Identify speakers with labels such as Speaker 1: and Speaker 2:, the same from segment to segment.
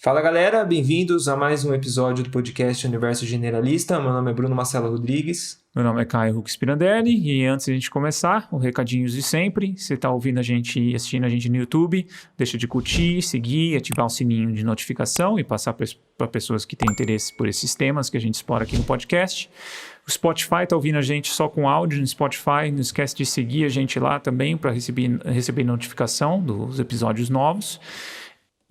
Speaker 1: Fala galera, bem-vindos a mais um episódio do podcast Universo Generalista. Meu nome é Bruno Marcelo Rodrigues.
Speaker 2: Meu nome é Caio Hux Pirandelli e antes de a gente começar, os recadinhos de sempre. Você está ouvindo a gente e assistindo a gente no YouTube, deixa de curtir, seguir, ativar o sininho de notificação e passar para pessoas que têm interesse por esses temas que a gente explora aqui no podcast. O Spotify está ouvindo a gente só com áudio no Spotify. Não esquece de seguir a gente lá também para receber notificação dos episódios novos.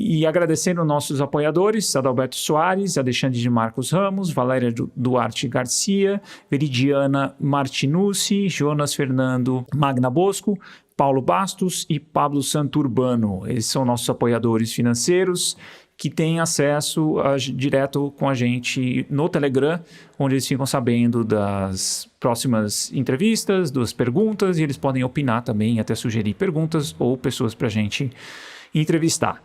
Speaker 2: E agradecendo nossos apoiadores, Adalberto Soares, Alexandre de Marcos Ramos, Valéria Duarte Garcia, Veridiana Martinucci, Jonas Fernando Magna Bosco, Paulo Bastos e Pablo Santurbano. Eles são nossos apoiadores financeiros que têm acesso direto com a gente no Telegram, onde eles ficam sabendo das próximas entrevistas, das perguntas, e eles podem opinar também, até sugerir perguntas ou pessoas para a gente entrevistar.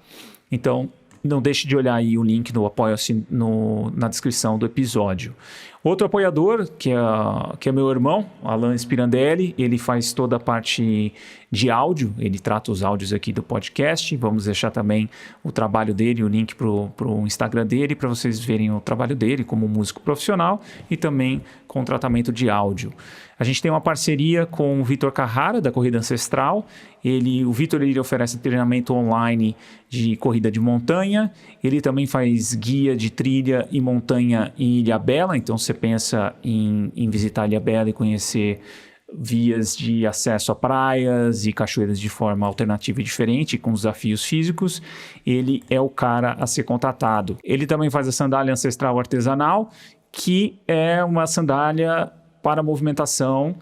Speaker 2: Então, não deixe de olhar aí o link do Apoia-se na descrição do episódio. Outro apoiador, que é meu irmão, Alan Spirandelli, ele faz toda a parte de áudio, ele trata os áudios aqui do podcast. Vamos deixar também o trabalho dele, o link para o Instagram dele, para vocês verem o trabalho dele como músico profissional e também com tratamento de áudio. A gente tem uma parceria com o Vitor Carrara, da Corrida Ancestral. O Vitor ele oferece treinamento online de corrida de montanha. Ele também faz guia de trilha e montanha em Ilhabela. Então, você pensa em visitar Ilhabela e conhecer vias de acesso a praias e cachoeiras de forma alternativa e diferente, com desafios físicos, ele é o cara a ser contatado. Ele também faz a sandália ancestral artesanal, que é uma sandália para movimentação,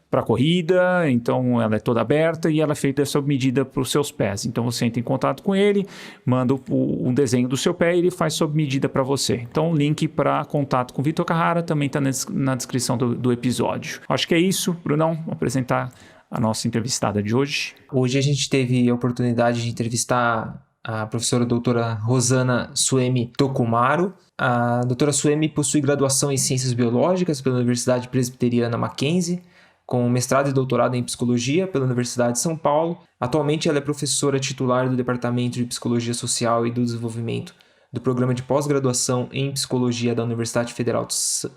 Speaker 2: para corrida, então ela é toda aberta e ela é feita sob medida para os seus pés. Então você entra em contato com ele, manda um desenho do seu pé e ele faz sob medida para você. Então o link para contato com o Vitor Carrara também está na descrição do episódio. Acho que é isso, Brunão, vou apresentar a nossa entrevistada de hoje.
Speaker 1: Hoje a gente teve a oportunidade de entrevistar a professora doutora Rosana Suemi Tokumaru. A doutora Suemi possui graduação em Ciências Biológicas pela Universidade Presbiteriana Mackenzie, com mestrado e doutorado em Psicologia pela Universidade de São Paulo. Atualmente ela é professora titular do Departamento de Psicologia Social e do Desenvolvimento do Programa de Pós-Graduação em Psicologia da Universidade Federal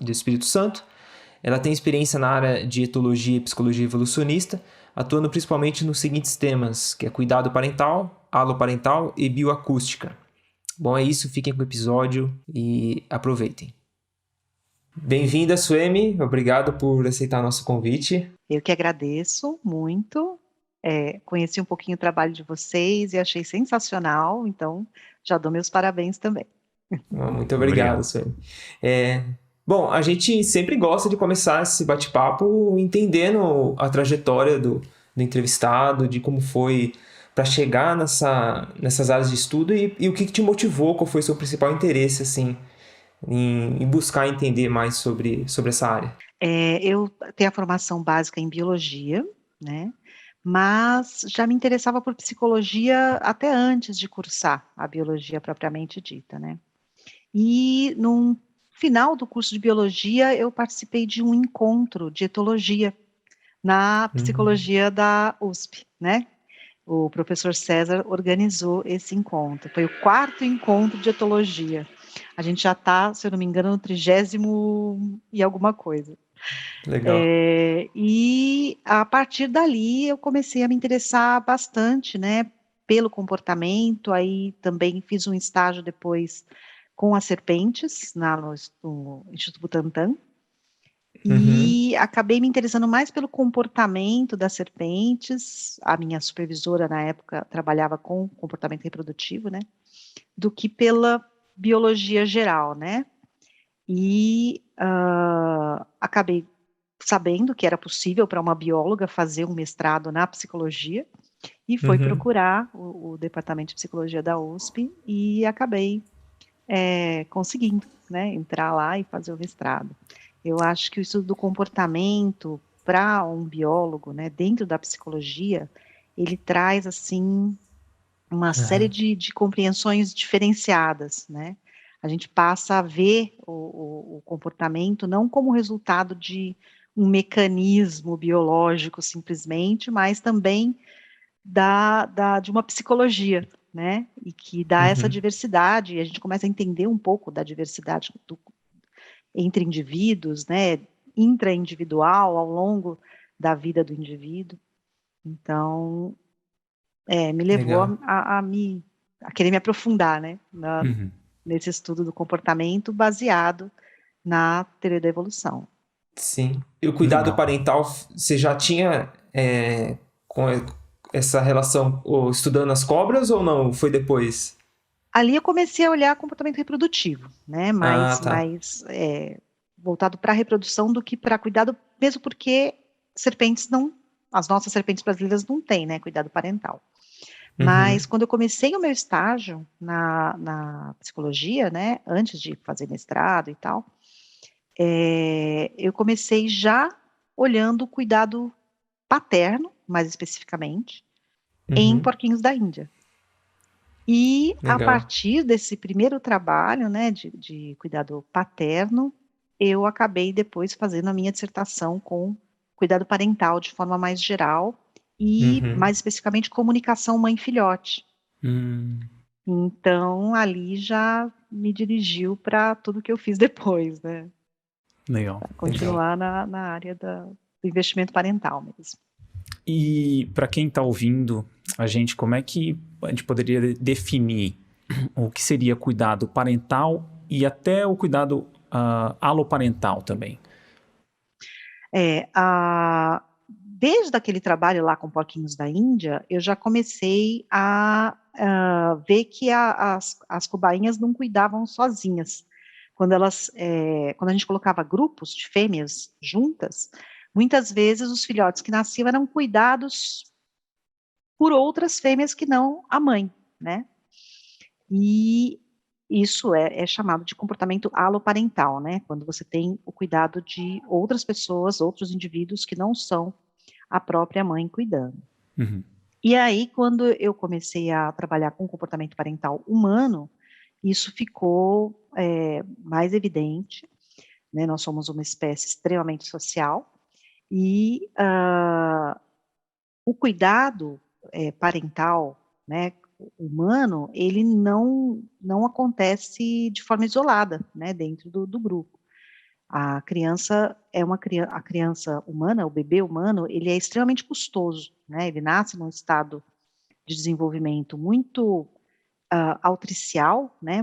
Speaker 1: do Espírito Santo. Ela tem experiência na área de etologia e psicologia evolucionista, atuando principalmente nos seguintes temas, que é cuidado parental, aloparental e bioacústica. Bom, é isso, fiquem com o episódio e aproveitem. Bem-vinda, Suemi, obrigado por aceitar nosso convite.
Speaker 3: Eu que agradeço muito, conheci um pouquinho o trabalho de vocês e achei sensacional, então já dou meus parabéns também.
Speaker 1: Muito obrigado, Suemi. Bom, a gente sempre gosta de começar esse bate-papo entendendo a trajetória do entrevistado, de como foi para chegar nessas áreas de estudo e o que te motivou, qual foi o seu principal interesse, assim, em buscar entender mais sobre essa área.
Speaker 3: Eu tenho a formação básica em biologia, né? Mas já me interessava por psicologia até antes de cursar a biologia propriamente dita, né? E no final do curso de biologia eu participei de um encontro de etologia na psicologia da USP, né? O professor César organizou esse encontro. Foi o 4º encontro de etologia. A gente já está, se eu não me engano, no 30º e alguma coisa.
Speaker 1: Legal.
Speaker 3: E a partir dali eu comecei a me interessar bastante, né, pelo comportamento. Aí também fiz um estágio depois com as serpentes no Instituto Butantan. E acabei me interessando mais pelo comportamento das serpentes. A minha supervisora, na época, trabalhava com comportamento reprodutivo, né? Do que pela biologia geral, né? E acabei sabendo que era possível para uma bióloga fazer um mestrado na psicologia e foi procurar o departamento de psicologia da USP e acabei conseguindo, né? Entrar lá e fazer o mestrado. Eu acho que o estudo do comportamento para um biólogo, né, dentro da psicologia, ele traz, assim, uma série de compreensões diferenciadas, né? A gente passa a ver o comportamento não como resultado de um mecanismo biológico simplesmente, mas também de uma psicologia, né? E que dá essa diversidade, e a gente começa a entender um pouco da diversidade entre indivíduos, né? Intraindividual, ao longo da vida do indivíduo. Então, me levou
Speaker 1: Legal.
Speaker 3: a querer me aprofundar, né? Nesse estudo do comportamento baseado na teoria da evolução.
Speaker 1: Sim. E o cuidado
Speaker 2: Legal.
Speaker 1: parental, você já tinha com essa relação estudando as cobras ou não? Foi depois?
Speaker 3: Ali eu comecei a olhar comportamento reprodutivo, né?
Speaker 1: Ah,
Speaker 3: Mais
Speaker 1: tá.
Speaker 3: voltado para a reprodução do que para cuidado, mesmo porque as nossas serpentes brasileiras não têm, né, cuidado parental. Mas quando eu comecei o meu estágio na psicologia, né, antes de fazer mestrado e tal, eu comecei já olhando o cuidado paterno, mais especificamente, em porquinhos da Índia. E a
Speaker 1: Legal.
Speaker 3: partir desse primeiro trabalho, né, de cuidado paterno, eu acabei depois fazendo a minha dissertação com cuidado parental de forma mais geral e, mais especificamente, comunicação mãe-filhote. Então, ali já me dirigiu para tudo que eu fiz depois, né?
Speaker 2: Legal.
Speaker 3: Continuar na área do investimento parental mesmo.
Speaker 2: E para quem está ouvindo a gente, como é que a gente poderia definir o que seria cuidado parental e até o cuidado aloparental também?
Speaker 3: Desde aquele trabalho lá com porquinhos da Índia, eu já comecei a ver que as cobainhas não cuidavam sozinhas. Quando a gente colocava grupos de fêmeas juntas, muitas vezes os filhotes que nasciam eram cuidados por outras fêmeas que não a mãe, né? E isso é chamado de comportamento aloparental, né? Quando você tem o cuidado de outras pessoas, outros indivíduos que não são a própria mãe cuidando. E aí, quando eu comecei a trabalhar com comportamento parental humano, isso ficou mais evidente, né? Nós somos uma espécie extremamente social, e o cuidado parental, né, humano, ele não acontece de forma isolada, né, dentro do grupo. A criança a criança humana, o bebê humano, ele é extremamente custoso, né? Ele nasce num estado de desenvolvimento muito autricial, né?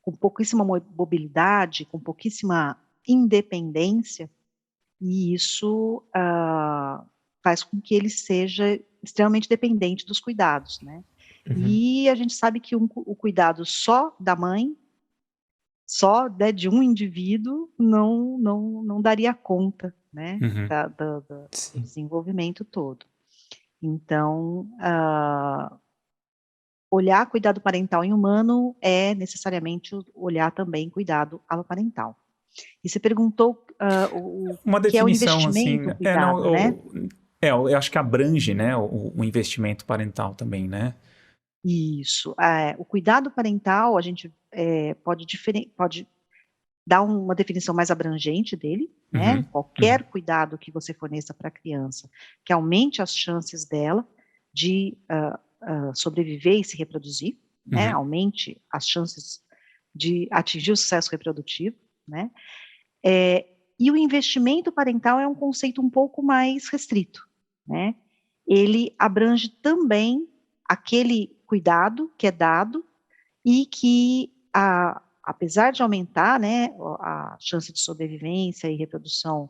Speaker 3: Com pouquíssima mobilidade, com pouquíssima independência, e isso faz com que ele seja extremamente dependente dos cuidados, né? E a gente sabe que o cuidado só da mãe, só, né, de um indivíduo, não daria conta, né, do desenvolvimento todo. Então, olhar cuidado parental em humano é necessariamente olhar também cuidado aloparental. E você perguntou
Speaker 2: Uma
Speaker 3: o que é o
Speaker 2: definição, assim,
Speaker 3: investimento, o cuidado, né?
Speaker 2: eu acho que abrange, né, o investimento parental também, né?
Speaker 3: Isso. O cuidado parental, a gente pode dar uma definição mais abrangente dele, né? Qualquer cuidado que você forneça para a criança, que aumente as chances dela de sobreviver e se reproduzir, né? Aumente as chances de atingir o sucesso reprodutivo, né? E o investimento parental é um conceito um pouco mais restrito, né? Ele abrange também aquele cuidado que é dado e que, apesar de aumentar, né, a chance de sobrevivência e reprodução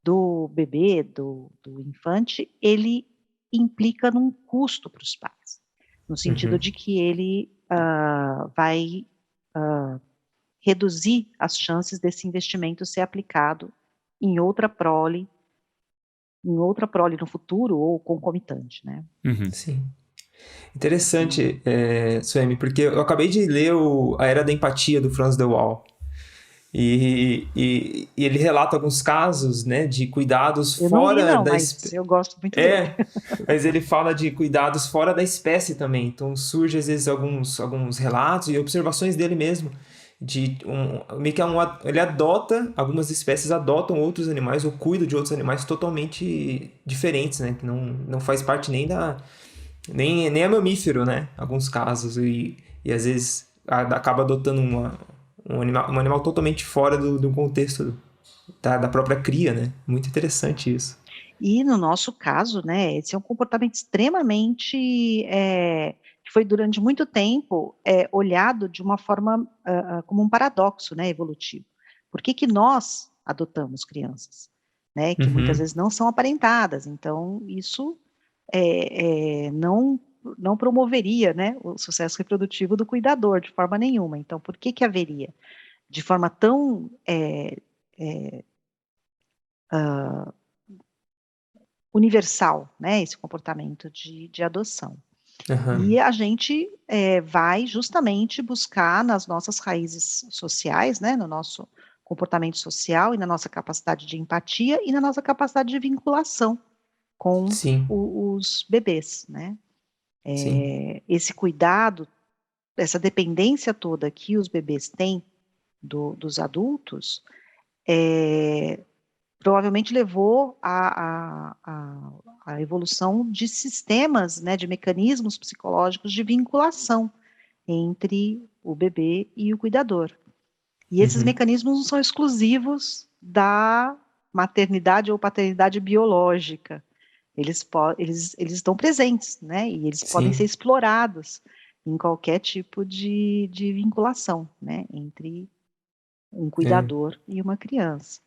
Speaker 3: do bebê, do infante, ele implica num custo para os pais, no sentido de que ele vai reduzir as chances desse investimento ser aplicado em outra prole no futuro ou concomitante, né?
Speaker 1: Sim. Interessante, Suemi, porque eu acabei de ler A Era da Empatia, do Franz de Waal. E ele relata alguns casos, né, de cuidados
Speaker 3: Eu não li,
Speaker 1: fora
Speaker 3: não,
Speaker 1: da
Speaker 3: mas eu gosto muito dele.
Speaker 1: mas ele fala de cuidados fora da espécie também. Então surge às vezes alguns relatos e observações dele mesmo meio que ele adota, algumas espécies adotam outros animais ou cuidam de outros animais totalmente diferentes, né, que não faz parte nem Nem é mamífero, né? Em alguns casos. E às vezes acaba adotando um animal totalmente fora do contexto da própria cria, né? Muito interessante isso.
Speaker 3: E no nosso caso, né, esse é um comportamento extremamente, que foi durante muito tempo, olhado de uma forma, como um paradoxo, né, evolutivo. Por que que nós adotamos crianças, né, que muitas
Speaker 1: Uhum.
Speaker 3: vezes não são aparentadas, então isso, não promoveria, né, o sucesso reprodutivo do cuidador de forma nenhuma, então por que que haveria? De forma tão, universal, né, esse comportamento de adoção.
Speaker 1: Aham.
Speaker 3: E a gente, vai justamente buscar nas nossas raízes sociais, né, no nosso comportamento social e na nossa capacidade de empatia e na nossa capacidade de vinculação com
Speaker 1: Sim,
Speaker 3: os bebês, né.
Speaker 1: sim.
Speaker 3: Esse cuidado, essa dependência toda que os bebês têm dos adultos, eh, provavelmente levou à evolução de sistemas, né, de mecanismos psicológicos de vinculação entre o bebê e o cuidador. E esses
Speaker 1: Uhum.
Speaker 3: mecanismos não são exclusivos da maternidade ou paternidade biológica. Eles estão presentes, né, e eles podem ser
Speaker 1: Sim.
Speaker 3: explorados em qualquer tipo de vinculação, né, entre um
Speaker 1: É.
Speaker 3: cuidador e uma criança.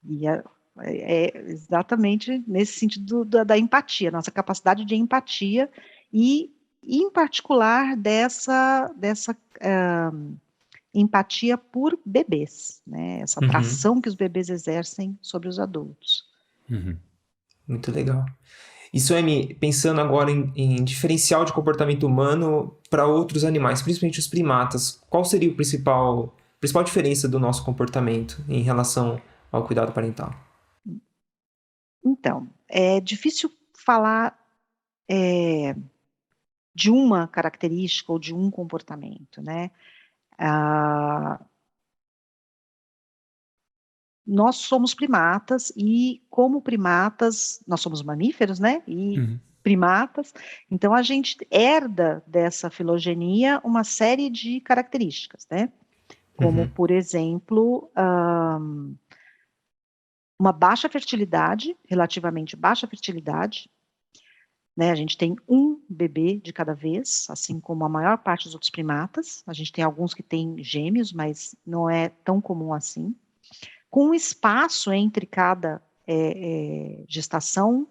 Speaker 3: E é exatamente nesse sentido da empatia, nossa capacidade de empatia e, em particular, dessa empatia por bebês, né, essa
Speaker 1: Uhum.
Speaker 3: atração que os bebês exercem sobre os adultos.
Speaker 2: Uhum.
Speaker 1: Muito legal. Isso é me pensando agora em diferencial de comportamento humano para outros animais, principalmente os primatas. Qual seria o principal diferença do nosso comportamento em relação ao cuidado parental?
Speaker 3: Então, é difícil falar, eh, de uma característica ou de um comportamento, né. Ah, Nós somos primatas e, como primatas, nós somos mamíferos, né, e
Speaker 2: Uhum.
Speaker 3: primatas, então a gente herda dessa filogenia uma série de características, né, como,
Speaker 1: Uhum.
Speaker 3: por exemplo, uma baixa fertilidade, relativamente baixa fertilidade, né, a gente tem um bebê de cada vez, assim como a maior parte dos outros primatas, a gente tem alguns que têm gêmeos, mas não é tão comum assim. Com um espaço entre cada, gestação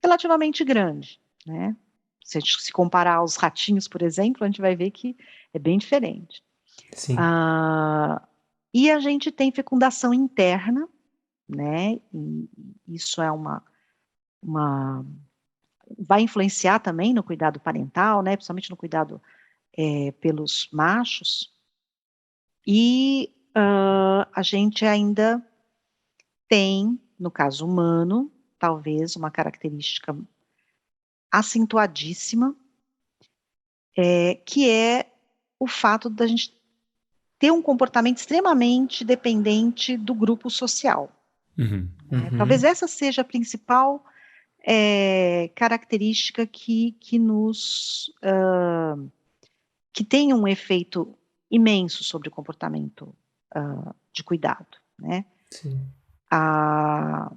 Speaker 3: relativamente grande, né. Se a gente se comparar aos ratinhos, por exemplo, a gente vai ver que é bem diferente.
Speaker 1: Sim.
Speaker 3: Ah, e a gente tem fecundação interna, né, e isso é uma vai influenciar também no cuidado parental, né, principalmente no cuidado, pelos machos. E, a gente ainda tem, no caso humano, talvez uma característica acentuadíssima, que é o fato da gente ter um comportamento extremamente dependente do grupo social,
Speaker 2: Uhum.
Speaker 3: né. Talvez
Speaker 1: Uhum.
Speaker 3: essa seja a principal, característica que nos, que tem um efeito imenso sobre o comportamento, de cuidado, né.
Speaker 1: Sim.
Speaker 3: Ah,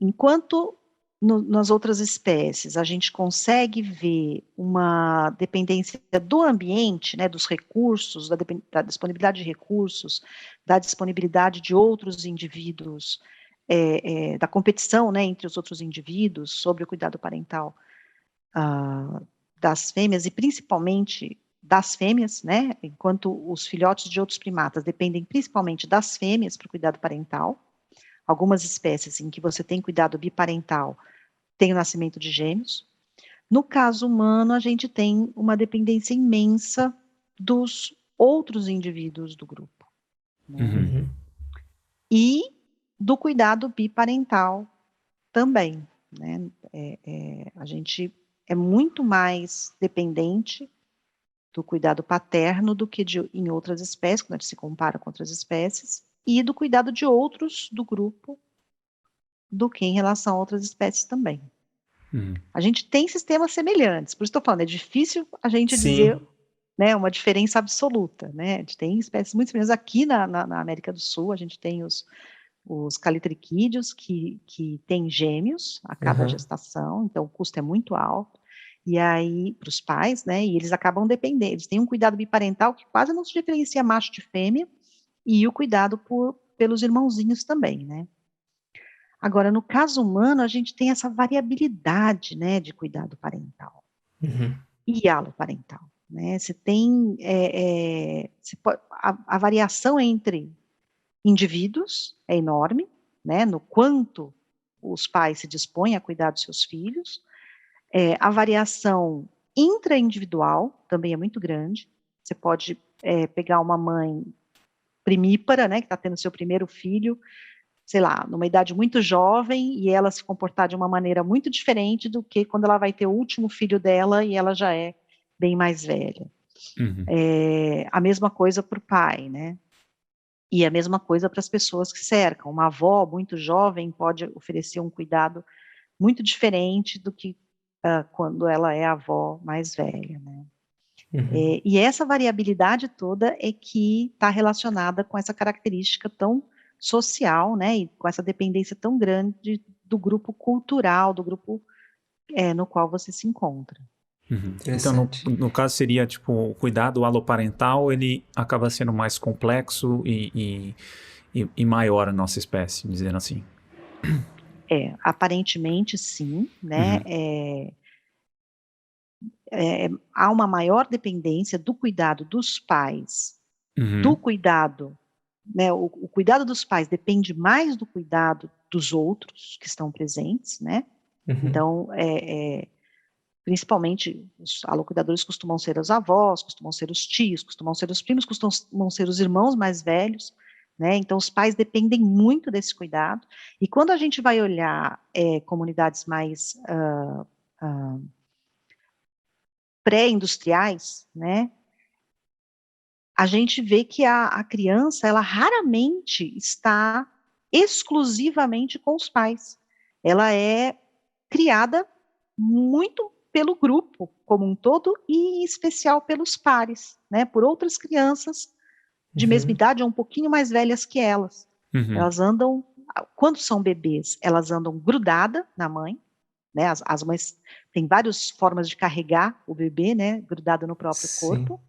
Speaker 3: Enquanto nas outras espécies a gente consegue ver uma dependência do ambiente, né, dos recursos, da disponibilidade de recursos, da disponibilidade de outros indivíduos, da competição, né, entre os outros indivíduos sobre o cuidado parental, ah, das fêmeas e principalmente das fêmeas, né, enquanto os filhotes de outros primatas dependem principalmente das fêmeas para o cuidado parental. Algumas espécies em que você tem cuidado biparental, tem o nascimento de gêmeos. No caso humano, a gente tem uma dependência imensa dos outros indivíduos do grupo, né,
Speaker 2: Uhum.
Speaker 1: Uhum.
Speaker 3: e do cuidado biparental também, né. A gente é muito mais dependente do cuidado paterno do que em outras espécies, quando a gente se compara com outras espécies, e do cuidado de outros do grupo, do que em relação a outras espécies também. A gente tem sistemas semelhantes, por isso estou falando, é difícil a gente dizer,
Speaker 1: Sim.
Speaker 3: né, uma diferença absoluta, né? A gente tem espécies muito semelhantes. Aqui na América do Sul, a gente tem os calitriquídeos que têm gêmeos a cada
Speaker 1: Aham.
Speaker 3: gestação, então o custo é muito alto. E aí, para os pais, né? E eles acabam dependendo, eles têm um cuidado biparental que quase não se diferencia macho de fêmea, e o cuidado pelos irmãozinhos também, né? Agora, no caso humano, a gente tem essa variabilidade, né, de cuidado parental
Speaker 1: Uhum.
Speaker 3: e aloparental, né? Você tem a variação entre indivíduos é enorme, né, no quanto os pais se dispõem a cuidar dos seus filhos. A variação intraindividual também é muito grande. Você pode pegar uma mãe primípara, né, que está tendo seu primeiro filho, sei lá, numa idade muito jovem, e ela se comportar de uma maneira muito diferente do que quando ela vai ter o último filho dela e ela já é bem mais velha.
Speaker 2: Uhum.
Speaker 3: A mesma coisa para o pai, né? E a mesma coisa para as pessoas que cercam. Uma avó muito jovem pode oferecer um cuidado muito diferente do que quando ela é a avó mais velha, né?
Speaker 1: Uhum.
Speaker 3: E essa variabilidade toda é que está relacionada com essa característica tão social, né, e com essa dependência tão grande do grupo cultural, do grupo no qual você se encontra.
Speaker 2: Uhum. Então,
Speaker 1: Interessante.
Speaker 2: no caso, seria, tipo, o cuidado aloparental, ele acaba sendo mais complexo e maior a nossa espécie, dizendo assim.
Speaker 3: Aparentemente sim, né,
Speaker 2: Uhum.
Speaker 3: há uma maior dependência do cuidado dos pais, do
Speaker 2: Uhum.
Speaker 3: cuidado, né, o cuidado dos pais depende mais do cuidado dos outros que estão presentes, né,
Speaker 1: Uhum.
Speaker 3: então, principalmente, os alocuidadores costumam ser os avós, costumam ser os tios, costumam ser os primos, costumam ser os irmãos mais velhos, né, então os pais dependem muito desse cuidado, e quando a gente vai olhar comunidades mais pré-industriais, né, a gente vê que a criança, ela raramente está exclusivamente com os pais, ela é criada muito pelo grupo como um todo e em especial pelos pares, né, por outras crianças de mesma
Speaker 1: Uhum.
Speaker 3: idade ou um pouquinho mais velhas que elas.
Speaker 2: Uhum.
Speaker 3: Elas andam, quando são bebês, elas andam grudada na mãe, né, as mães têm várias formas de carregar o bebê, né, grudado no próprio
Speaker 1: Sim.
Speaker 3: corpo,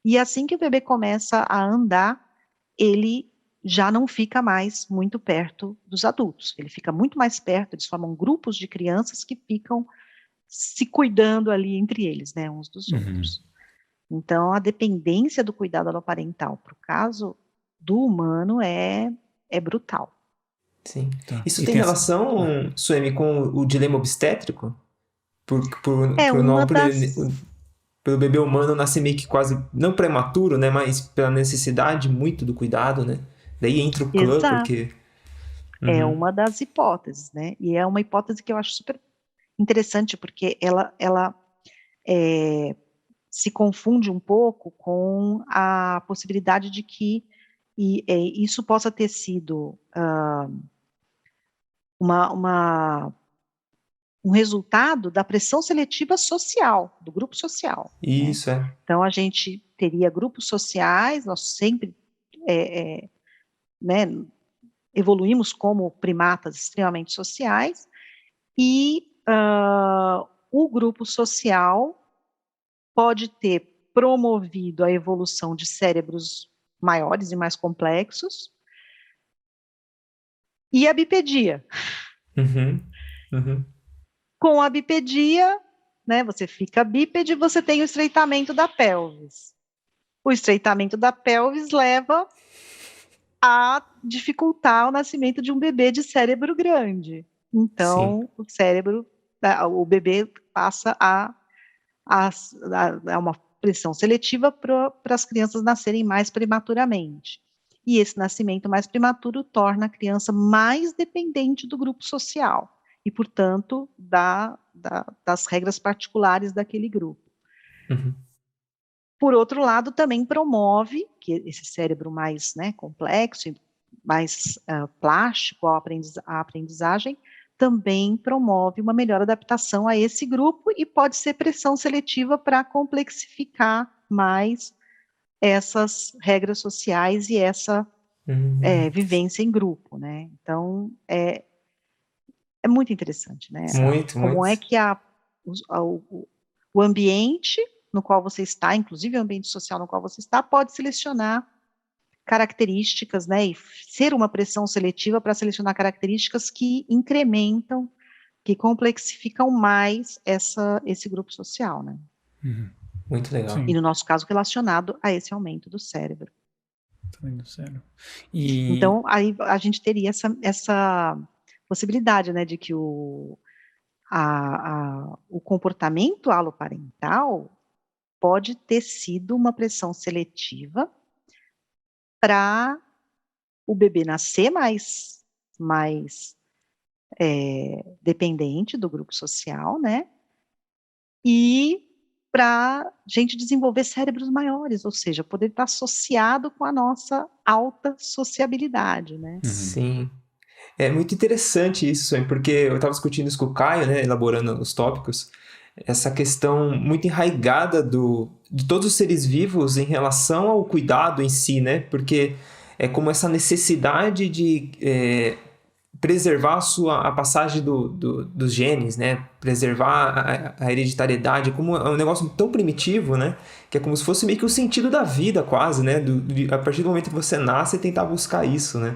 Speaker 3: e assim que o bebê começa a andar, ele já não fica mais muito perto dos adultos, ele fica muito mais perto, eles formam grupos de crianças que ficam se cuidando ali entre eles, né, uns dos
Speaker 2: Uhum.
Speaker 3: outros. Então, a dependência do cuidado aloparental para o caso do humano é brutal.
Speaker 1: Sim.
Speaker 2: Tá.
Speaker 1: Isso
Speaker 2: E
Speaker 1: tem
Speaker 2: tem essa...
Speaker 1: relação, Suemi, com o dilema obstétrico?
Speaker 3: É uma das
Speaker 1: Pelo bebê humano nascer meio que quase, não prematuro, né? Mas pela necessidade muito do cuidado, né? Daí entra o clã,
Speaker 3: exato,
Speaker 1: porque...
Speaker 3: é
Speaker 1: Uhum.
Speaker 3: uma das hipóteses, né, e é uma hipótese que eu acho super interessante, porque ela se confunde um pouco com a possibilidade de que isso possa ter sido uma um resultado da pressão seletiva social, do grupo social, né.
Speaker 1: Isso, é.
Speaker 3: Então a gente teria grupos sociais, nós sempre, né, evoluímos como primatas extremamente sociais, e o grupo social pode ter promovido a evolução de cérebros maiores e mais complexos, e a bipedia.
Speaker 1: Uhum. Uhum.
Speaker 3: Com a bipedia, né, você fica bípede, você tem o estreitamento da pelvis. O estreitamento da pelvis leva a dificultar o nascimento de um bebê de cérebro grande.
Speaker 1: Sim.
Speaker 3: Então, o bebê passa a uma pressão seletiva para as crianças nascerem mais prematuramente. E esse nascimento mais prematuro torna a criança mais dependente do grupo social e, portanto, das regras particulares daquele grupo.
Speaker 1: Uhum.
Speaker 3: Por outro lado, também promove que esse cérebro mais, né, complexo e mais plástico à aprendizagem, também promove uma melhor adaptação a esse grupo e pode ser pressão seletiva para complexificar mais essas regras sociais e essa vivência em grupo, né? Então, é muito interessante, né?
Speaker 1: Muito,
Speaker 3: Como é
Speaker 1: muito.
Speaker 3: que o ambiente no qual você está, inclusive o ambiente social no qual você está, pode selecionar características, né? E ser uma pressão seletiva para selecionar características que incrementam, que complexificam mais esse grupo social, né?
Speaker 1: Muito legal.
Speaker 3: E
Speaker 2: Sim,
Speaker 3: no nosso caso, relacionado a esse aumento do cérebro.
Speaker 2: tá indo sério. E
Speaker 3: Então, aí a gente teria essa possibilidade, né, de que o comportamento aloparental pode ter sido uma pressão seletiva para o bebê nascer mais dependente do grupo social, né, e para a gente desenvolver cérebros maiores, ou seja, poder estar associado com a nossa alta sociabilidade, né.
Speaker 1: Sim. É muito interessante isso, Suemi, porque eu estava discutindo isso com o Caio, né, elaborando os tópicos, essa questão muito enraigada de todos os seres vivos em relação ao cuidado em si, né? Porque é como essa necessidade de preservar a passagem dos genes, né? Preservar a hereditariedade, como é um negócio tão primitivo, né? Que é como se fosse meio que o sentido da vida, quase, né? A partir do momento que você nasce, tentar buscar isso, né?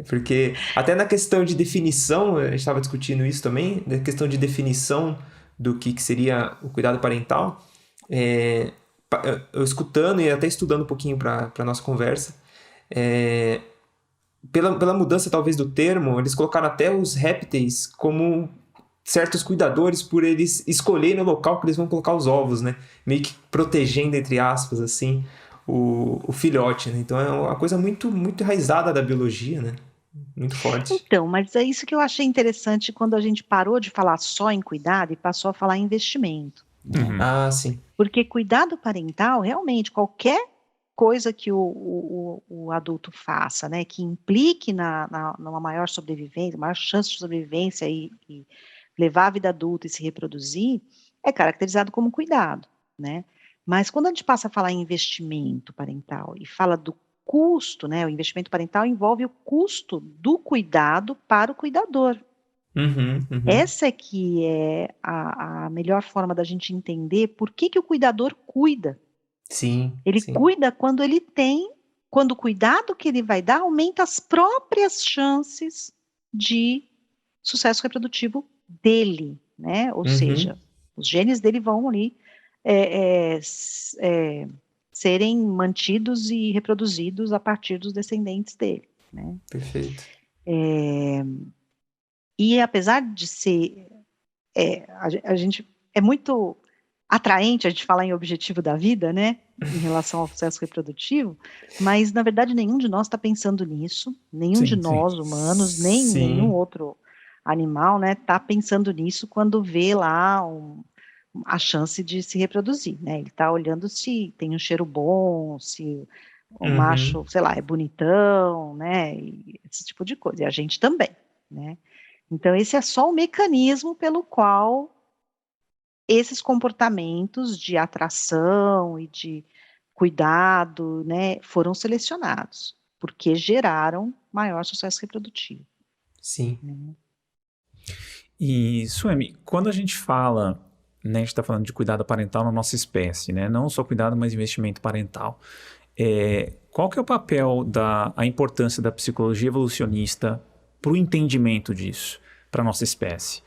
Speaker 1: Porque até na questão de definição, a gente estava discutindo isso também, na questão de definição do que seria o cuidado parental, eu escutando e até estudando um pouquinho para a nossa conversa, pela mudança talvez do termo, eles colocaram até os répteis como certos cuidadores por eles escolherem o local que eles vão colocar os ovos, né? Meio que protegendo, entre aspas, assim, o filhote, né? Então é uma coisa muito, muito enraizada da biologia, né? Muito forte.
Speaker 3: Então, mas é isso que eu achei interessante quando a gente parou de falar só em cuidado e passou a falar em investimento, né?
Speaker 1: Ah, sim.
Speaker 3: Porque cuidado parental, realmente, qualquer coisa que o adulto faça, né, que implique numa maior sobrevivência, maior chance de sobrevivência e levar a vida adulta e se reproduzir, é caracterizado como cuidado, né? Mas quando a gente passa a falar em investimento parental e fala do custo, né, o investimento parental envolve o custo do cuidado para o cuidador.
Speaker 1: Uhum, uhum.
Speaker 3: Essa é que é a melhor forma da gente entender por que o cuidador cuida.
Speaker 1: Sim,
Speaker 3: Ele
Speaker 1: sim.
Speaker 3: cuida quando o cuidado que ele vai dar aumenta as próprias chances de sucesso reprodutivo dele, né? Ou
Speaker 1: Uhum.
Speaker 3: seja, os genes dele vão ali serem mantidos e reproduzidos a partir dos descendentes dele, né?
Speaker 1: Perfeito.
Speaker 3: E apesar de ser, a gente é muito atraente a gente falar em objetivo da vida, né? Em relação ao sucesso reprodutivo, mas na verdade nenhum de nós está pensando nisso, nenhum de
Speaker 2: sim, sim.
Speaker 3: nós humanos, nem nenhum
Speaker 1: Sim.
Speaker 3: outro animal, né, está pensando nisso quando vê lá a chance de se reproduzir, né? Ele está olhando se tem um cheiro bom, se o
Speaker 1: Uhum.
Speaker 3: macho, sei lá, é bonitão, né? E esse tipo de coisa. E a gente também, né? Então esse é só o mecanismo pelo qual esses comportamentos de atração e de cuidado, né, foram selecionados, porque geraram maior sucesso reprodutivo,
Speaker 1: Sim.
Speaker 3: né.
Speaker 2: E, Suemi, quando a gente fala, né, a gente está falando de cuidado parental na nossa espécie, né? Não só cuidado, mas investimento parental. Qual que é o papel a importância da psicologia evolucionista para o entendimento disso, para a nossa espécie?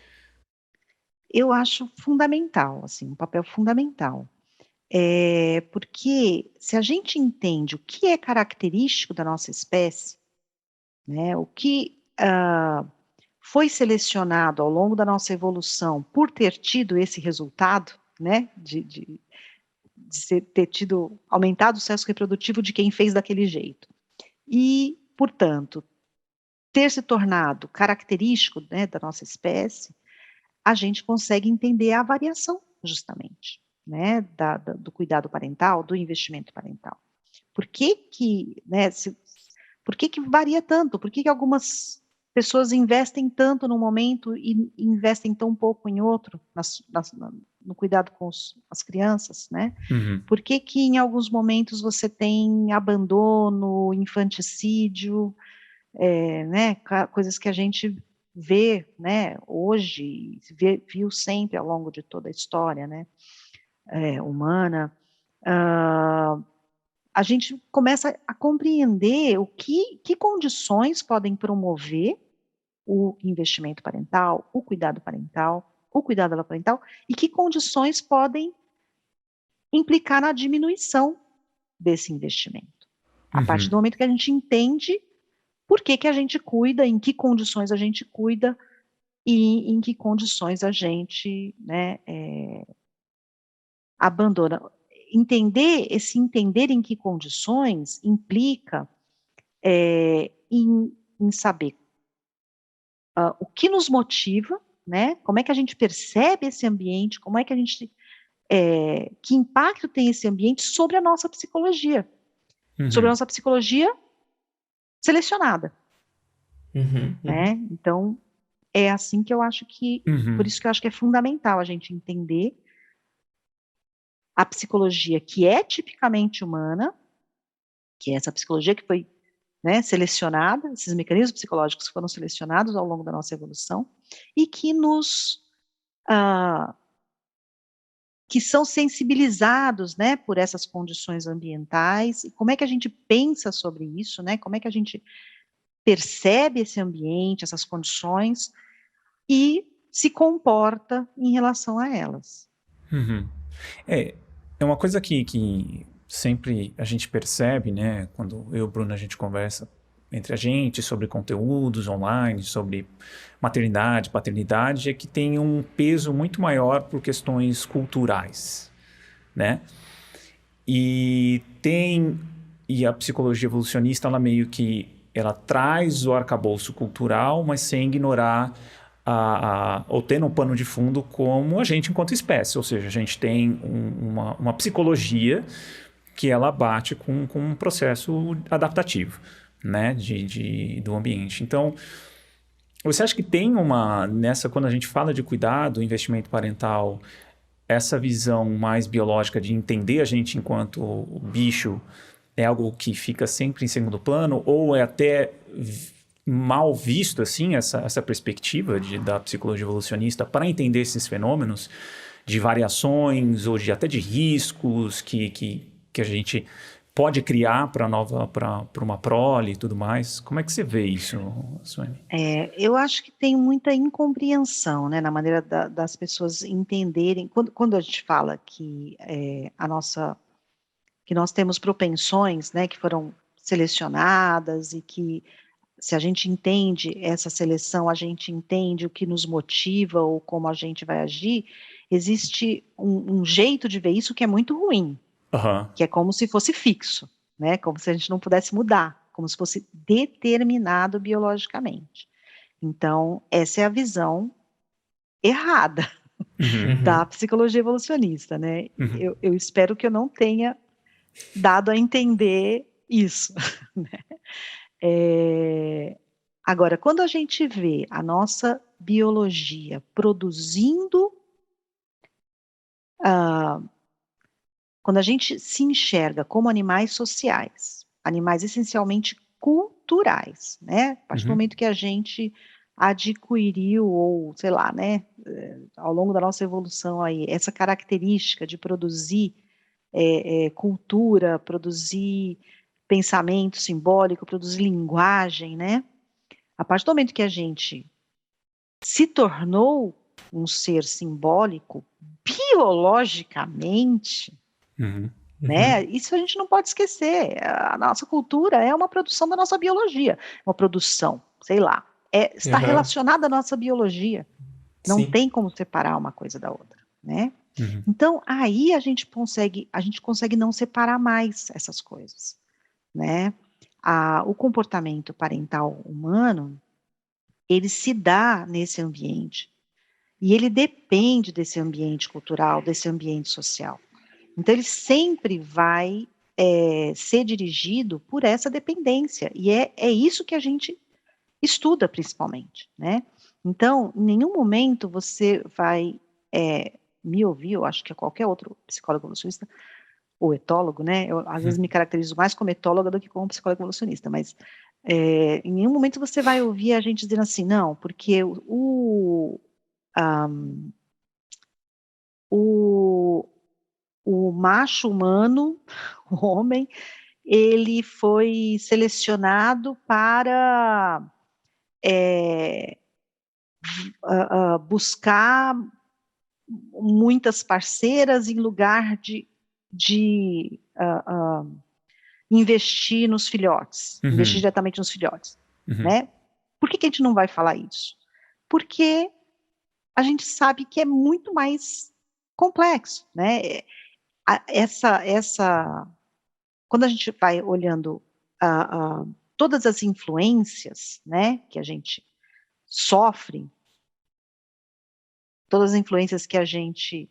Speaker 3: Eu acho fundamental, assim, um papel fundamental. Porque se a gente entende o que é característico da nossa espécie, né, o que, foi selecionado ao longo da nossa evolução por ter tido esse resultado, né, ter tido aumentado o sucesso reprodutivo de quem fez daquele jeito. E, portanto, ter se tornado característico, né, da nossa espécie, a gente consegue entender a variação, justamente, né, do cuidado parental, do investimento parental. Por que que, né, por que que varia tanto? Por que que algumas pessoas investem tanto num momento e investem tão pouco em outro, no cuidado com as crianças, né?
Speaker 2: Uhum.
Speaker 3: Por que que em alguns momentos você tem abandono, infanticídio, né? Coisas que a gente vê, né? Hoje, viu sempre ao longo de toda a história, né? Humana. A gente começa a compreender que condições podem promover o investimento parental, o cuidado parental, e que condições podem implicar na diminuição desse investimento. A partir
Speaker 2: Uhum.
Speaker 3: do momento que a gente entende por que a gente cuida, em que condições a gente cuida e em que condições a gente, né, abandona. Entender em que condições implica em saber o que nos motiva, né? Como é que a gente percebe esse ambiente, como é que a gente, que impacto tem esse ambiente sobre a nossa psicologia
Speaker 2: Uhum.
Speaker 3: selecionada,
Speaker 1: Uhum,
Speaker 3: né?
Speaker 1: uhum.
Speaker 3: Então, é assim que eu acho que, por
Speaker 2: Uhum.
Speaker 3: isso que eu acho que é fundamental a gente entender a psicologia que é tipicamente humana, que é essa psicologia que foi, né, selecionada, esses mecanismos psicológicos que foram selecionados ao longo da nossa evolução, e que ah, que são sensibilizados, né, por essas condições ambientais, e como é que a gente pensa sobre isso, né, como é que a gente percebe esse ambiente, essas condições, e se comporta em relação a elas.
Speaker 2: Uhum. É uma coisa que sempre a gente percebe, né, quando eu e o Bruno a gente conversa entre a gente sobre conteúdos online, sobre maternidade, paternidade, é que tem um peso muito maior por questões culturais, né? E a psicologia evolucionista, ela meio que ela traz o arcabouço cultural, mas sem ignorar ou tendo um pano de fundo como a gente enquanto espécie, ou seja, a gente tem uma psicologia que ela bate com um processo adaptativo, né, do ambiente. Então, você acha que tem quando a gente fala de cuidado, investimento parental, essa visão mais biológica de entender a gente enquanto o bicho é algo que fica sempre em segundo plano, ou é até mal visto, assim, essa perspectiva da psicologia evolucionista para entender esses fenômenos de variações ou até de riscos que a gente pode criar para uma prole e tudo mais? Como é que você vê isso, Suene?
Speaker 3: Eu acho que tem muita incompreensão, né, na maneira das pessoas entenderem, quando a gente fala que que nós temos propensões, né, que foram selecionadas e que se a gente entende essa seleção, a gente entende o que nos motiva ou como a gente vai agir, existe um jeito de ver isso que é muito ruim,
Speaker 2: Aham.
Speaker 3: que é como se fosse fixo, né, como se a gente não pudesse mudar, como se fosse determinado biologicamente. Então, essa é a visão errada
Speaker 2: Uhum.
Speaker 3: da
Speaker 1: Uhum.
Speaker 3: psicologia evolucionista, né.
Speaker 2: Uhum.
Speaker 3: Eu espero que eu não tenha dado a entender isso, né. Agora, quando a gente vê a nossa biologia produzindo, quando a gente se enxerga como animais sociais, animais essencialmente culturais, né, a partir do
Speaker 2: Uhum.
Speaker 3: momento que a gente adquiriu ou, sei lá, né, ao longo da nossa evolução aí, essa característica de produzir, cultura, produzir pensamento simbólico, produzir linguagem, né, a partir do momento que a gente se tornou um ser simbólico, biologicamente,
Speaker 2: Uhum.
Speaker 3: né,
Speaker 1: Uhum.
Speaker 3: isso a gente não pode esquecer, a nossa cultura é uma produção da nossa biologia, uma produção, sei lá, está
Speaker 1: Aham.
Speaker 3: relacionada à nossa biologia, não
Speaker 1: Sim.
Speaker 3: tem como separar uma coisa da outra, né.
Speaker 2: Uhum.
Speaker 3: Então, aí a gente consegue não separar mais essas coisas, né. O comportamento parental humano, ele se dá nesse ambiente, e ele depende desse ambiente cultural, desse ambiente social. Então ele sempre vai, ser dirigido por essa dependência, e é isso que a gente estuda principalmente, né? Então, em nenhum momento você vai me ouvir, eu acho que qualquer outro psicólogo evolucionista, ou etólogo, né? Eu, às vezes, me caracterizo mais como etóloga do que como psicóloga evolucionista, mas em nenhum momento você vai ouvir a gente dizendo assim, não, porque o macho humano, o homem, ele foi selecionado para buscar muitas parceiras em lugar de investir nos filhotes, investir diretamente nos filhotes, né? Por que a gente não vai falar isso? Porque a gente sabe que é muito mais complexo, né? Quando a gente vai olhando todas as influências, né, que a gente sofre, todas as influências que a gente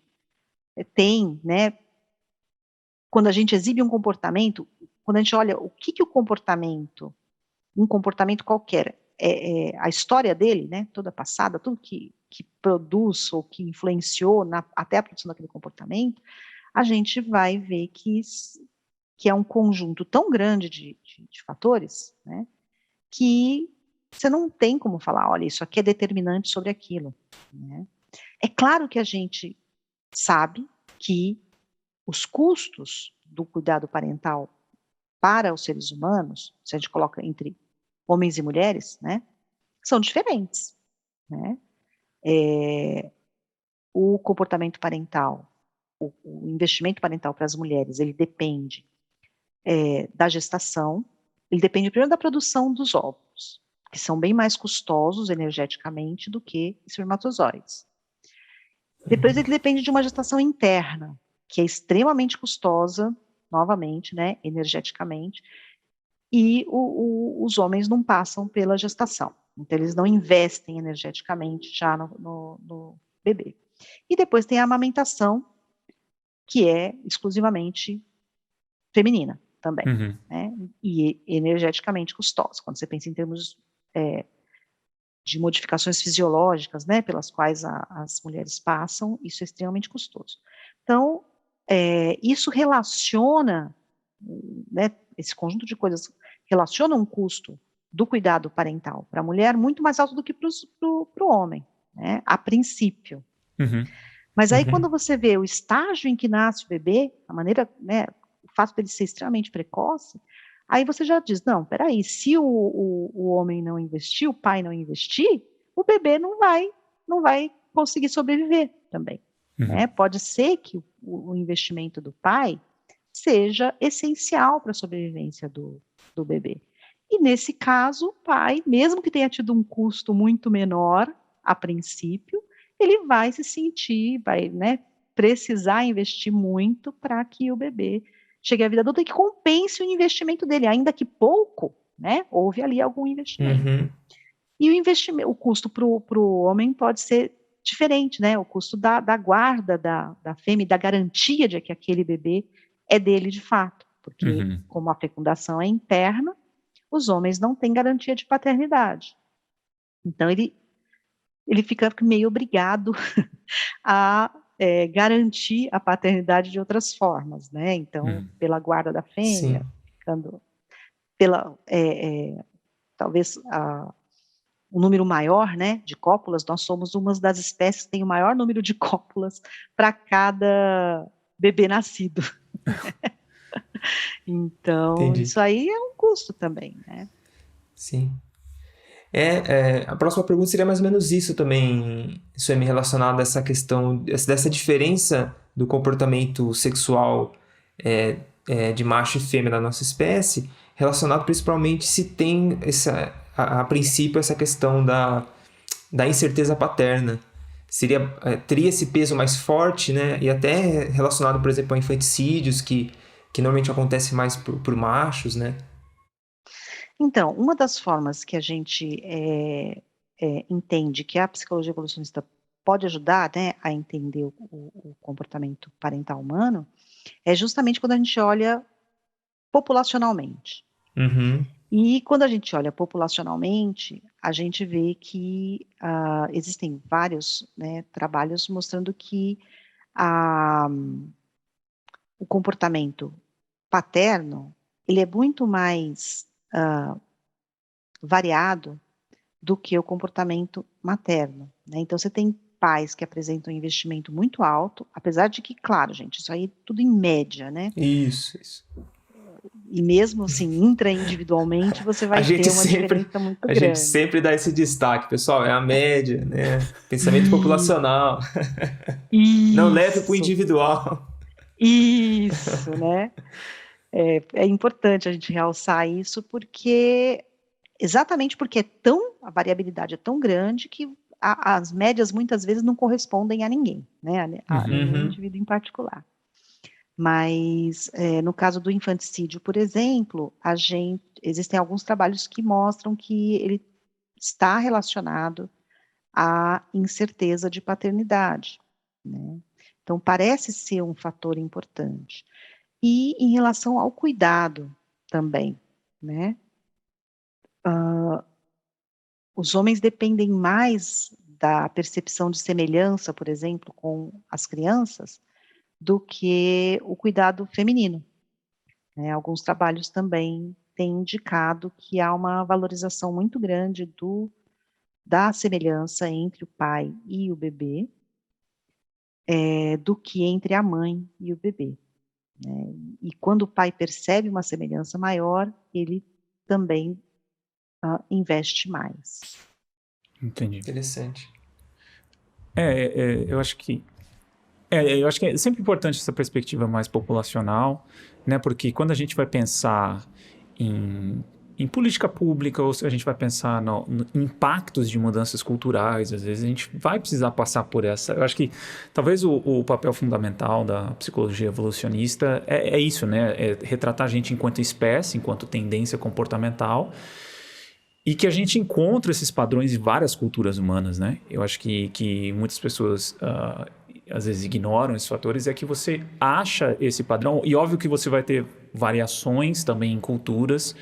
Speaker 3: tem, né, quando a gente exibe um comportamento, quando a gente olha o que o comportamento, um comportamento qualquer, a história dele, né, toda passada, tudo que produz ou que influenciou até a produção daquele comportamento, a gente vai ver que é um conjunto tão grande de fatores, né, que você não tem como falar, olha, isso aqui é determinante sobre aquilo, né? É claro que a gente sabe que os custos do cuidado parental para os seres humanos, se a gente coloca entre homens e mulheres, né, são diferentes, né? O comportamento parental, o investimento parental para as mulheres, ele depende da gestação, ele depende primeiro da produção dos óvulos, que são bem mais custosos energeticamente do que espermatozoides. Depois ele depende de uma gestação interna, que é extremamente custosa, novamente, né, energeticamente, e os homens não passam pela gestação. Então, eles não investem energeticamente já no bebê. E depois tem a amamentação, que é exclusivamente feminina também, né? E energeticamente custosa. Quando você pensa em termos de modificações fisiológicas, né, pelas quais as mulheres passam, isso é extremamente custoso. Então, isso relaciona, né, esse conjunto de coisas relaciona um custo do cuidado parental para a mulher muito mais alto do que para o homem, né, a princípio. Mas aí quando você vê o estágio em que nasce o bebê, a maneira, né, o fato dele ser extremamente precoce, aí você já diz, não, peraí, se o homem não investir, o pai não investir, o bebê não vai conseguir sobreviver também. Né? Pode ser que o investimento do pai seja essencial para a sobrevivência do bebê. E nesse caso, o pai, mesmo que tenha tido um custo muito menor a princípio, ele vai se sentir, vai, né, precisar investir muito para que o bebê chegue à vida adulta e que compense o investimento dele, ainda que pouco, né, houve ali algum investimento. E o investimento, o custo para o homem pode ser diferente, né, o custo da guarda da fêmea, da garantia de que aquele bebê é dele de fato, porque como a fecundação é interna, os homens não têm garantia de paternidade. Então, ele fica meio obrigado a garantir a paternidade de outras formas, né? Então, pela guarda da fêmea, ficando talvez um número maior, né, de cópulas. Nós somos uma das espécies que tem o maior número de cópulas para cada bebê nascido. Então,
Speaker 1: Entendi.
Speaker 3: isso aí é um custo também, né?
Speaker 1: Sim. A próxima pergunta seria mais ou menos isso também, Suemi, relacionado a essa questão, dessa diferença do comportamento sexual de macho e fêmea da nossa espécie, relacionado principalmente se tem, a princípio, essa questão da incerteza paterna. Teria esse peso mais forte, né? E até relacionado, por exemplo, a infanticídios, que normalmente acontece mais por machos, né?
Speaker 3: Então, uma das formas que a gente entende que a psicologia evolucionista pode ajudar, né, a entender o comportamento parental humano é justamente quando a gente olha populacionalmente. E quando a gente olha populacionalmente, a gente vê que existem vários, né, trabalhos mostrando que a o comportamento paterno, ele é muito mais, variado do que o comportamento materno, né. Então você tem pais que apresentam um investimento muito alto, apesar de que, claro, gente, isso aí tudo em média, né,
Speaker 1: Isso.
Speaker 3: e mesmo assim, intraindividualmente, você
Speaker 1: A
Speaker 3: vai
Speaker 1: gente
Speaker 3: ter uma
Speaker 1: sempre,
Speaker 3: diferença muito
Speaker 1: a gente
Speaker 3: grande.
Speaker 1: sempre dá esse destaque, pessoal, é a média, né? Pensamento populacional. Não leve para o
Speaker 3: Isso,
Speaker 1: individual.
Speaker 3: isso, né. É importante a gente realçar isso, porque exatamente porque a variabilidade é tão grande que as médias muitas vezes não correspondem a ninguém, né, a
Speaker 2: Uhum.
Speaker 3: nenhum
Speaker 1: Uhum.
Speaker 3: indivíduo em particular. Mas, no caso do infanticídio, por exemplo, existem alguns trabalhos que mostram que ele está relacionado à incerteza de paternidade, né. Então parece ser um fator importante. E em relação ao cuidado também, né. Os homens dependem mais da percepção de semelhança, por exemplo, com as crianças, do que o cuidado feminino, né. Alguns trabalhos também têm indicado que há uma valorização muito grande da semelhança entre o pai e o bebê, do que entre a mãe e o bebê, né. E quando o pai percebe uma semelhança maior, ele também, investe mais.
Speaker 2: Entendi.
Speaker 1: Interessante.
Speaker 2: Eu acho que eu acho que é sempre importante essa perspectiva mais populacional, né? Porque quando a gente vai pensar em, em política pública, ou se a gente vai pensar no impactos de mudanças culturais, às vezes a gente vai precisar passar por essa. Eu acho que talvez o papel fundamental da psicologia evolucionista é isso, né? É retratar a gente enquanto espécie, enquanto tendência comportamental, e que a gente encontra esses padrões em várias culturas humanas, né? Eu acho que muitas pessoas às vezes ignoram esses fatores, é que você acha esse padrão, e óbvio que você vai ter variações também em culturas,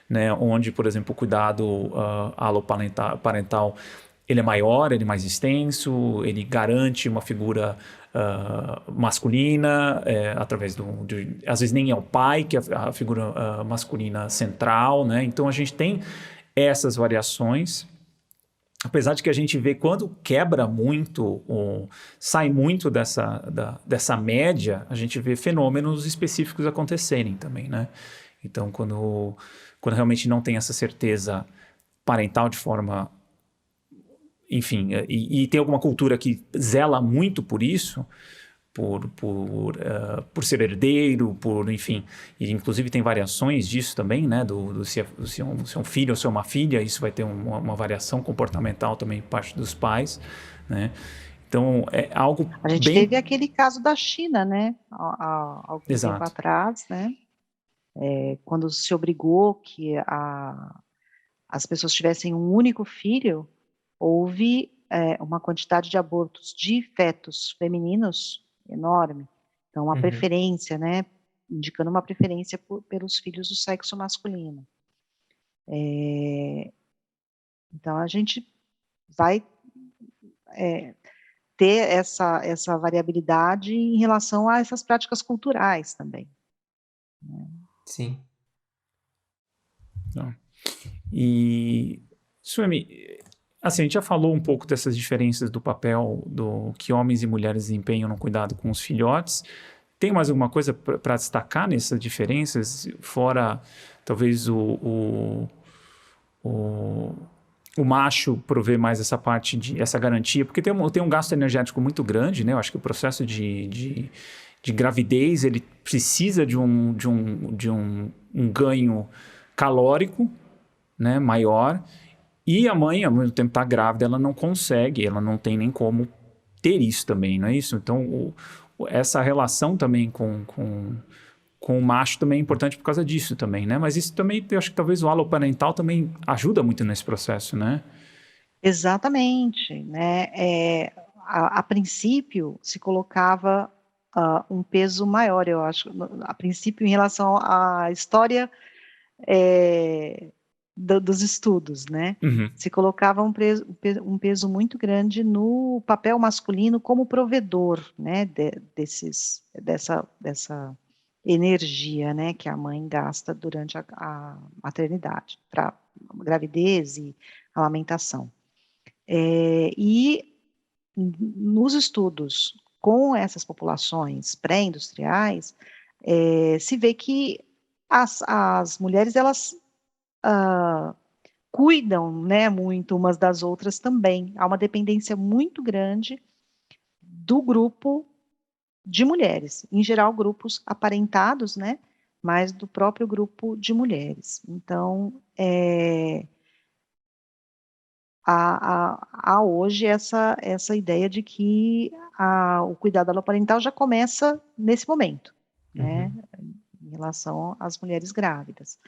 Speaker 2: né? Onde, por exemplo, o cuidado aloparental ele é maior, ele é mais extenso, ele garante uma figura masculina, através às vezes nem é o pai, que é a figura masculina central, né? Então a gente tem essas variações, apesar de que a gente vê quando quebra muito, sai muito dessa média, a gente vê fenômenos específicos acontecerem também, né? Então, quando realmente não tem essa certeza parental de forma, enfim, e tem alguma cultura que zela muito por isso, por ser herdeiro, enfim, e inclusive tem variações disso também, né, se é um filho ou se é uma filha, isso vai ter uma variação comportamental também por parte dos pais, né, então é algo
Speaker 3: A gente
Speaker 2: bem...
Speaker 3: teve aquele caso da China, né, há algum tempo
Speaker 2: Exato.
Speaker 3: atrás, né, quando se obrigou que as pessoas tivessem um único filho, houve, uma quantidade de abortos de fetos femininos enorme. Então uma
Speaker 1: Uhum.
Speaker 3: preferência, né, indicando uma preferência pelos filhos do sexo masculino. Então a gente vai, ter essa variabilidade em relação a essas práticas culturais também.
Speaker 1: Sim.
Speaker 2: Então, e, Suemi, assim, a gente já falou um pouco dessas diferenças do papel que homens e mulheres desempenham no cuidado com os filhotes. Tem mais alguma coisa para destacar nessas diferenças, fora talvez o, o macho prover mais essa parte essa garantia, porque tem um gasto energético muito grande, né? Eu acho que o processo de gravidez ele precisa de um ganho calórico, né, maior, e a mãe, ao mesmo tempo está grávida, ela não consegue, ela não tem nem como ter isso também, não é isso? Então, essa relação também com o macho também é importante por causa disso também, né? Mas isso também, eu acho que talvez o halo parental também ajuda muito nesse processo, né?
Speaker 3: Exatamente, né, a princípio se colocava, um peso maior, eu acho, a princípio em relação à história, dos estudos, né?
Speaker 2: Uhum.
Speaker 3: Se colocava um peso muito grande no papel masculino como provedor, né, dessa energia, né, que a mãe gasta durante a maternidade, para gravidez e amamentação. E nos estudos com essas populações pré-industriais, se vê que as mulheres, elas cuidam, né, muito umas das outras também. Há uma dependência muito grande do grupo de mulheres, em geral grupos aparentados, né, mas do próprio grupo de mulheres. Então, há hoje essa ideia de que o cuidado aloparental já começa nesse momento, né, em relação às mulheres grávidas.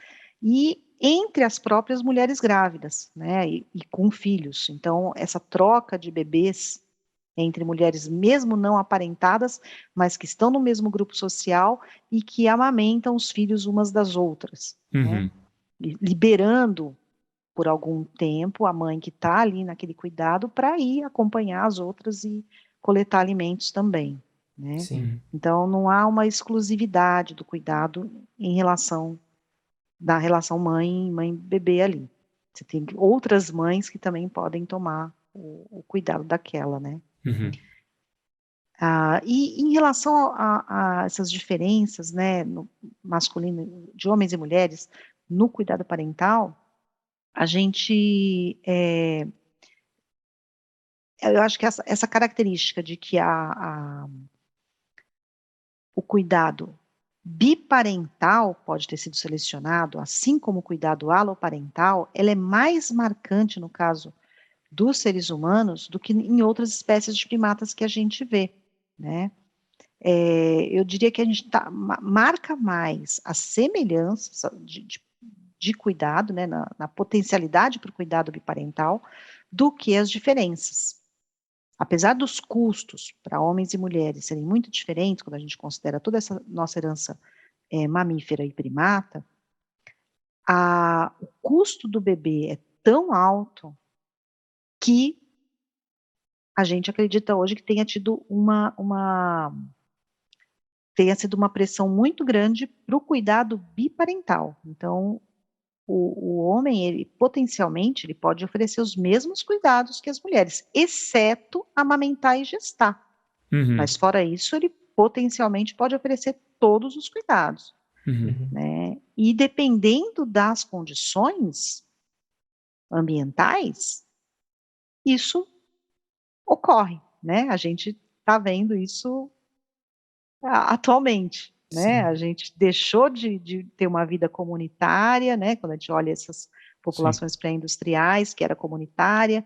Speaker 3: E entre as próprias mulheres grávidas, né, e com filhos. Então, essa troca de bebês entre mulheres, mesmo não aparentadas, mas que estão no mesmo grupo social e que amamentam os filhos umas das outras, né, liberando por algum tempo a mãe que está ali naquele cuidado para ir acompanhar as outras e coletar alimentos também, né?
Speaker 1: Sim.
Speaker 3: Então, não há uma exclusividade do cuidado da relação mãe-bebê ali. Você tem outras mães que também podem tomar o cuidado daquela, né? E em relação a essas diferenças, né, no masculino, de homens e mulheres, no cuidado parental, a gente, eu acho que essa característica de que o cuidado biparental pode ter sido selecionado, assim como o cuidado aloparental, ela é mais marcante no caso dos seres humanos do que em outras espécies de primatas que a gente vê, né? Eu diria que a gente marca mais as semelhanças de cuidado, né, na potencialidade para o cuidado biparental, do que as diferenças. Apesar dos custos para homens e mulheres serem muito diferentes, quando a gente considera toda essa nossa herança mamífera e primata, o custo do bebê é tão alto que a gente acredita hoje que tenha tido tenha sido uma pressão muito grande para o cuidado biparental. Então, o homem, ele potencialmente, ele pode oferecer os mesmos cuidados que as mulheres, exceto amamentar e gestar. Mas fora isso, ele potencialmente pode oferecer todos os cuidados, né? E dependendo das condições ambientais, isso ocorre, né? A gente está vendo isso atualmente, né?
Speaker 1: Sim.
Speaker 3: A gente deixou de ter uma vida comunitária, né? Quando a gente olha essas populações pré-industriais, que era comunitária,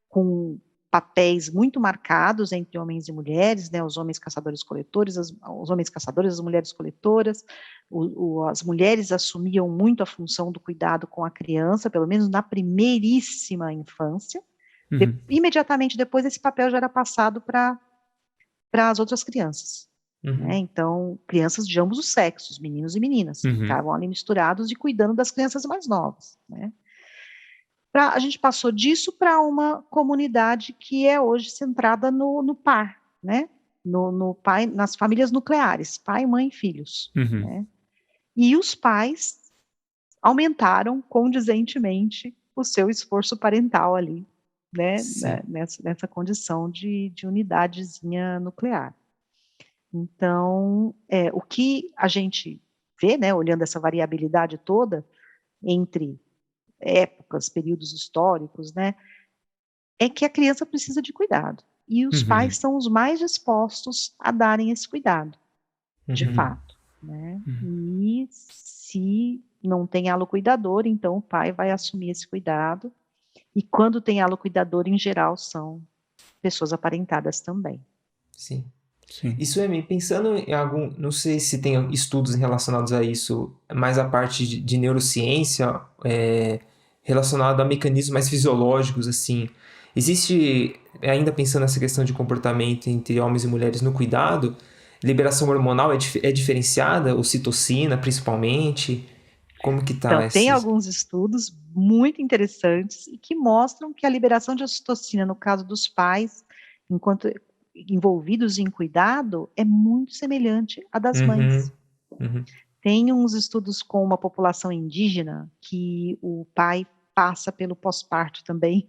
Speaker 3: com papéis muito marcados entre homens e mulheres, né? Os homens caçadores-coletores, os homens caçadores, as mulheres coletoras. As mulheres assumiam muito a função do cuidado com a criança, pelo menos na primeiríssima infância. Imediatamente depois, esse papel já era passado para as outras crianças. Né? Então, crianças de ambos os sexos, meninos e meninas, ficavam ali misturados e cuidando das crianças mais novas. Né? A gente passou disso para uma comunidade que é hoje centrada no par, né? No pai, nas famílias nucleares, pai, mãe e filhos. Né? E os pais aumentaram condizentemente o seu esforço parental ali, né? Nessa condição de unidadezinha nuclear. Então, o que a gente vê, né, olhando essa variabilidade toda entre épocas, períodos históricos, né, é que a criança precisa de cuidado. E os pais são os mais dispostos a darem esse cuidado, de fato. Né? E se não tem alocuidador, então o pai vai assumir esse cuidado. E quando tem alocuidador, em geral, são pessoas aparentadas também.
Speaker 1: Sim. Isso é pensando em algum, não sei se tem estudos relacionados a isso, mas a parte de neurociência relacionada a mecanismos mais fisiológicos, assim, existe, ainda pensando nessa questão de comportamento entre homens e mulheres no cuidado, liberação hormonal é diferenciada, ocitocina principalmente, Como que tá
Speaker 3: Então, tem
Speaker 1: esses...
Speaker 3: alguns estudos muito interessantes e que mostram que a liberação de ocitocina, no caso dos pais, enquanto envolvidos em cuidado, é muito semelhante à das
Speaker 1: Uhum,
Speaker 3: mães.
Speaker 1: uhum.
Speaker 3: Tem uns estudos com uma população indígena que o pai passa pelo pós-parto também.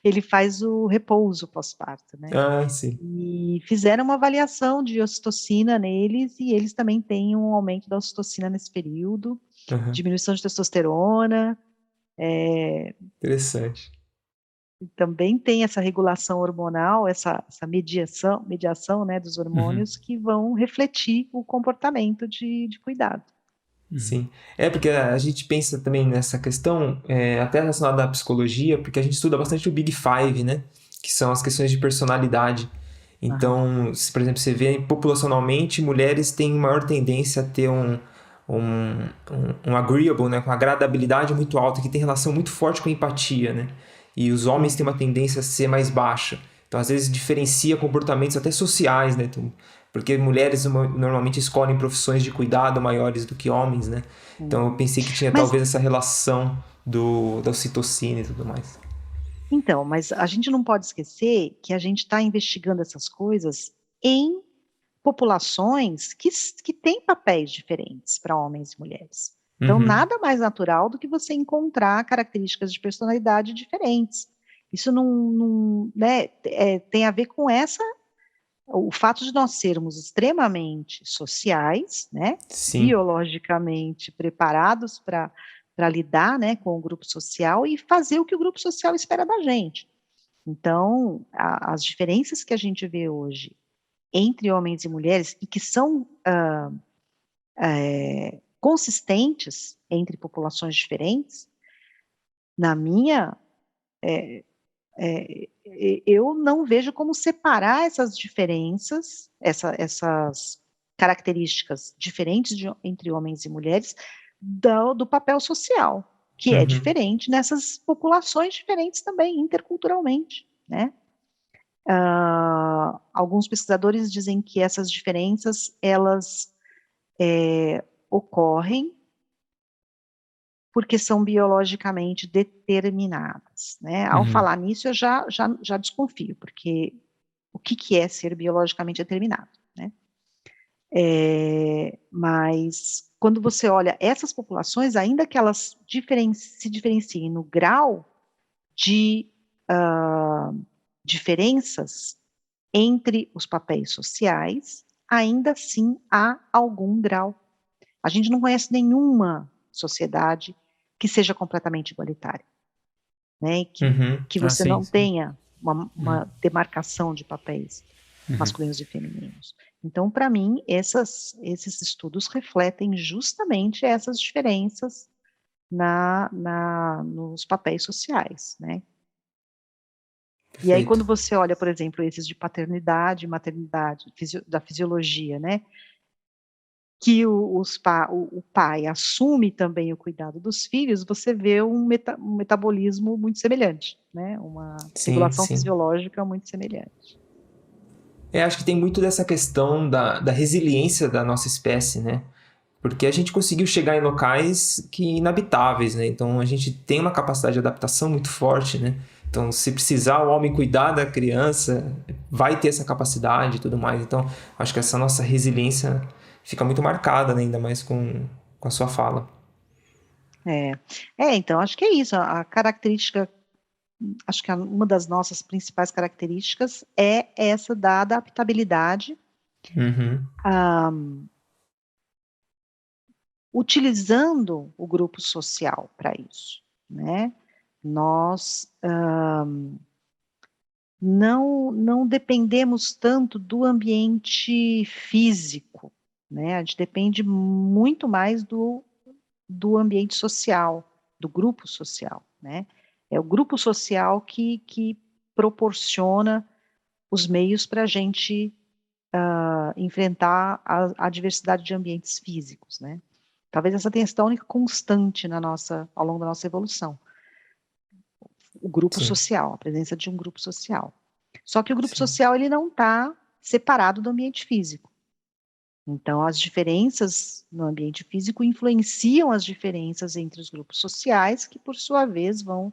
Speaker 3: Ele faz o repouso pós-parto, né?
Speaker 1: Ah, sim.
Speaker 3: E fizeram uma avaliação de ocitocina neles e eles também têm um aumento da ocitocina nesse período,
Speaker 1: Aham.
Speaker 3: diminuição de testosterona,
Speaker 1: Interessante.
Speaker 3: também tem essa regulação hormonal, essa mediação, né, dos
Speaker 1: Uhum.
Speaker 3: hormônios que vão refletir o comportamento de cuidado.
Speaker 1: Sim. É porque a gente pensa também nessa questão, até relacionada à psicologia, porque a gente estuda bastante o Big Five, né? Que são as questões de personalidade.
Speaker 3: Aham.
Speaker 1: Então, se, por exemplo, você vê populacionalmente, mulheres têm maior tendência a ter um agreeable, né? Com agradabilidade muito alta, que tem relação muito forte com a empatia, né? E os homens têm uma
Speaker 3: Uhum.
Speaker 1: tendência a ser mais baixa. Então, às vezes, diferencia comportamentos até sociais, né? Então, porque mulheres normalmente escolhem profissões de cuidado maiores do que homens, né? Então eu
Speaker 3: Uhum.
Speaker 1: pensei que tinha
Speaker 3: Mas
Speaker 1: talvez essa relação da ocitocina e tudo mais.
Speaker 3: Então, mas a gente não pode esquecer que a gente está investigando essas coisas em populações que têm papéis diferentes para homens e mulheres. Então,
Speaker 1: Uhum.
Speaker 3: nada mais natural do que você encontrar características de personalidade diferentes. Isso não, né, tem a ver com o fato de nós sermos extremamente sociais, né,
Speaker 1: Sim.
Speaker 3: biologicamente preparados para lidar, né, com o grupo social e fazer o que o grupo social espera da gente. Então, as diferenças que a gente vê hoje entre homens e mulheres e que são consistentes entre populações diferentes, na minha, eu não vejo como separar essas diferenças, essas características diferentes entre homens e mulheres do papel social, que é
Speaker 1: Uhum.
Speaker 3: diferente nessas populações diferentes também, interculturalmente, né? Alguns pesquisadores dizem que essas diferenças, elas ocorrem porque são biologicamente determinadas, né? Ao
Speaker 1: Uhum.
Speaker 3: falar nisso, eu já desconfio, porque o que é ser biologicamente determinado, né? Mas quando você olha essas populações, ainda que elas se diferenciem no grau de diferenças entre os papéis sociais, ainda assim há algum grau. A gente não conhece nenhuma sociedade que seja completamente igualitária, né? E
Speaker 1: Uhum.
Speaker 3: que
Speaker 2: Ah,
Speaker 3: você
Speaker 2: sim,
Speaker 3: não
Speaker 2: sim.
Speaker 3: tenha uma demarcação de papéis
Speaker 2: Uhum.
Speaker 3: masculinos e femininos. Então, para mim, esses estudos refletem justamente essas diferenças nos papéis sociais, né? E aí,
Speaker 1: Perfeito.
Speaker 3: quando você olha, por exemplo, esses de paternidade e maternidade, da fisiologia, né? Que o pai assume também o cuidado dos filhos, você vê um metabolismo muito semelhante, né? Uma
Speaker 1: Sim,
Speaker 3: regulação
Speaker 1: sim.
Speaker 3: fisiológica muito semelhante.
Speaker 1: Acho que tem muito dessa questão da resiliência da nossa espécie, né? Porque a gente conseguiu chegar em locais que inabitáveis, né? Então a gente tem uma capacidade de adaptação muito forte, né? Então, se precisar o homem cuidar da criança, vai ter essa capacidade e tudo mais. Então, acho que essa nossa resiliência fica muito marcada, né? Ainda mais com a sua fala.
Speaker 3: É, então, acho que é isso, a característica, acho que uma das nossas principais características é essa da adaptabilidade,
Speaker 1: Uhum.
Speaker 3: ah, utilizando o grupo social para isso, né? Nós não dependemos tanto do ambiente físico, né? A gente depende muito mais do ambiente social, do grupo social, né? É o grupo social que proporciona os meios para a gente enfrentar a diversidade de ambientes físicos, né? Talvez essa tenha sido a única constante ao longo da nossa evolução, o grupo
Speaker 1: Sim,
Speaker 3: social, a presença de um grupo social. Só que o grupo
Speaker 1: sim.
Speaker 3: social ele não está separado do ambiente físico. Então, as diferenças no ambiente físico influenciam as diferenças entre os grupos sociais, que, por sua vez, vão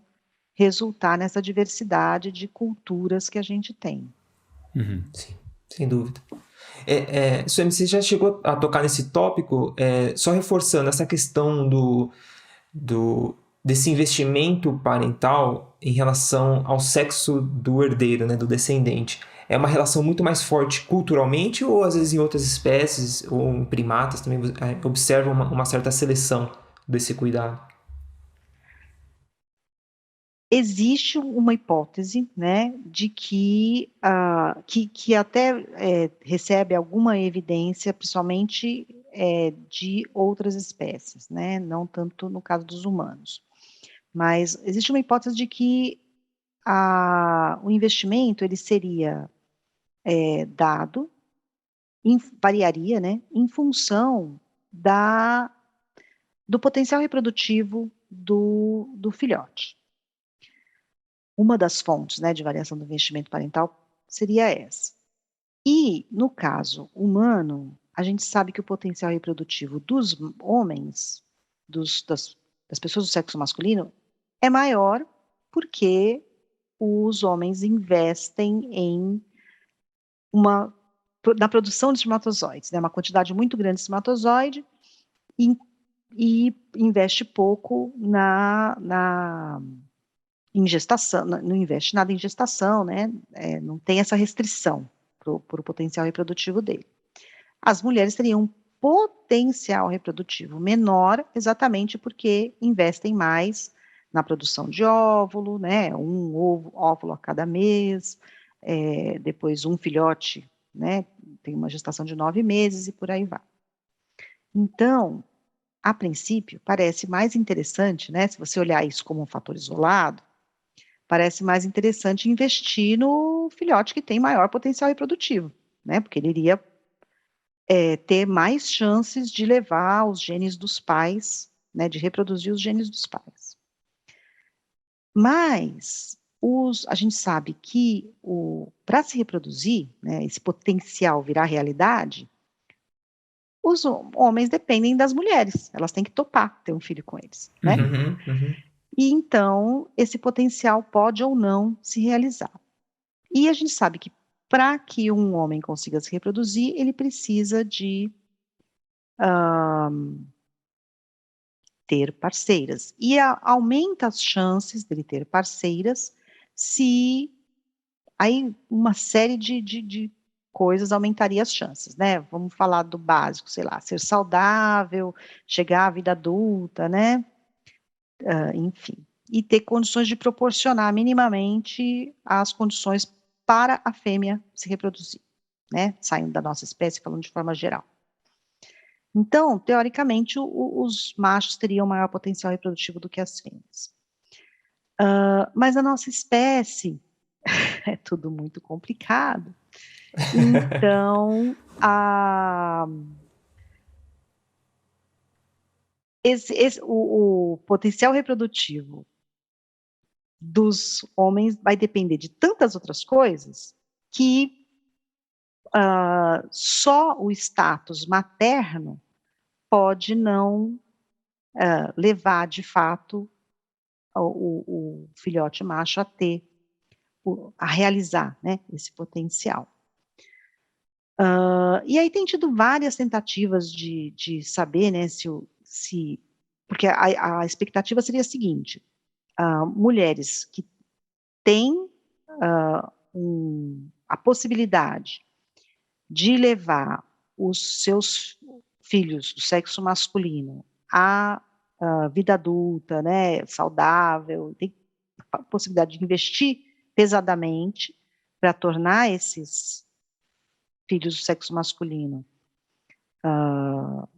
Speaker 3: resultar nessa diversidade de culturas que a gente tem.
Speaker 1: Sim, sem dúvida. Suemi, você já chegou a tocar nesse tópico, só reforçando essa questão desse investimento parental em relação ao sexo do herdeiro, né, do descendente. É uma relação muito mais forte culturalmente, ou às vezes em outras espécies, ou em primatas também observa uma certa seleção desse cuidado?
Speaker 3: Existe uma hipótese, né, de que até recebe alguma evidência, principalmente de outras espécies, né, não tanto no caso dos humanos. Mas existe uma hipótese de que o investimento ele seria dado, variaria, né, em função do potencial reprodutivo do filhote. Uma das fontes, né, de variação do investimento parental seria essa. E, no caso humano, a gente sabe que o potencial reprodutivo dos homens, das pessoas do sexo masculino, é maior porque os homens investem na produção de espermatozoides, né, uma quantidade muito grande de espermatozoide, e investe pouco em gestação, não investe nada em gestação, né? Não tem essa restrição para o potencial reprodutivo dele. As mulheres teriam um potencial reprodutivo menor, exatamente porque investem mais na produção de óvulo, né? Um óvulo a cada mês, depois um filhote, né? Tem uma gestação de 9 meses e por aí vai. Então, a princípio, parece mais interessante, né? Se você olhar isso como um fator isolado, parece mais interessante investir no filhote que tem maior potencial reprodutivo, né? Porque ele iria ter mais chances de levar os genes dos pais, né? De reproduzir os genes dos pais. Mas a gente sabe que para se reproduzir, né? Esse potencial virar realidade, os homens dependem das mulheres. Elas têm que topar ter um filho com eles, né? E então, esse potencial pode ou não se realizar. E a gente sabe que para que um homem consiga se reproduzir, ele precisa de ter parceiras. E aumenta as chances dele ter parceiras se aí uma série de coisas aumentaria as chances, né? Vamos falar do básico, sei lá, ser saudável, chegar à vida adulta, né? Enfim, e ter condições de proporcionar minimamente as condições para a fêmea se reproduzir, né? Saindo da nossa espécie, falando de forma geral. Então, teoricamente, os machos teriam maior potencial reprodutivo do que as fêmeas. Mas a nossa espécie é tudo muito complicado. Então, o potencial reprodutivo dos homens vai depender de tantas outras coisas que só o status materno pode não levar, de fato, o filhote macho a realizar, né, esse potencial. E aí tem tido várias tentativas de saber, né, porque a expectativa seria a seguinte: mulheres que têm a possibilidade de levar os seus filhos do sexo masculino à vida adulta, né, saudável, tem a possibilidade de investir pesadamente para tornar esses filhos do sexo masculino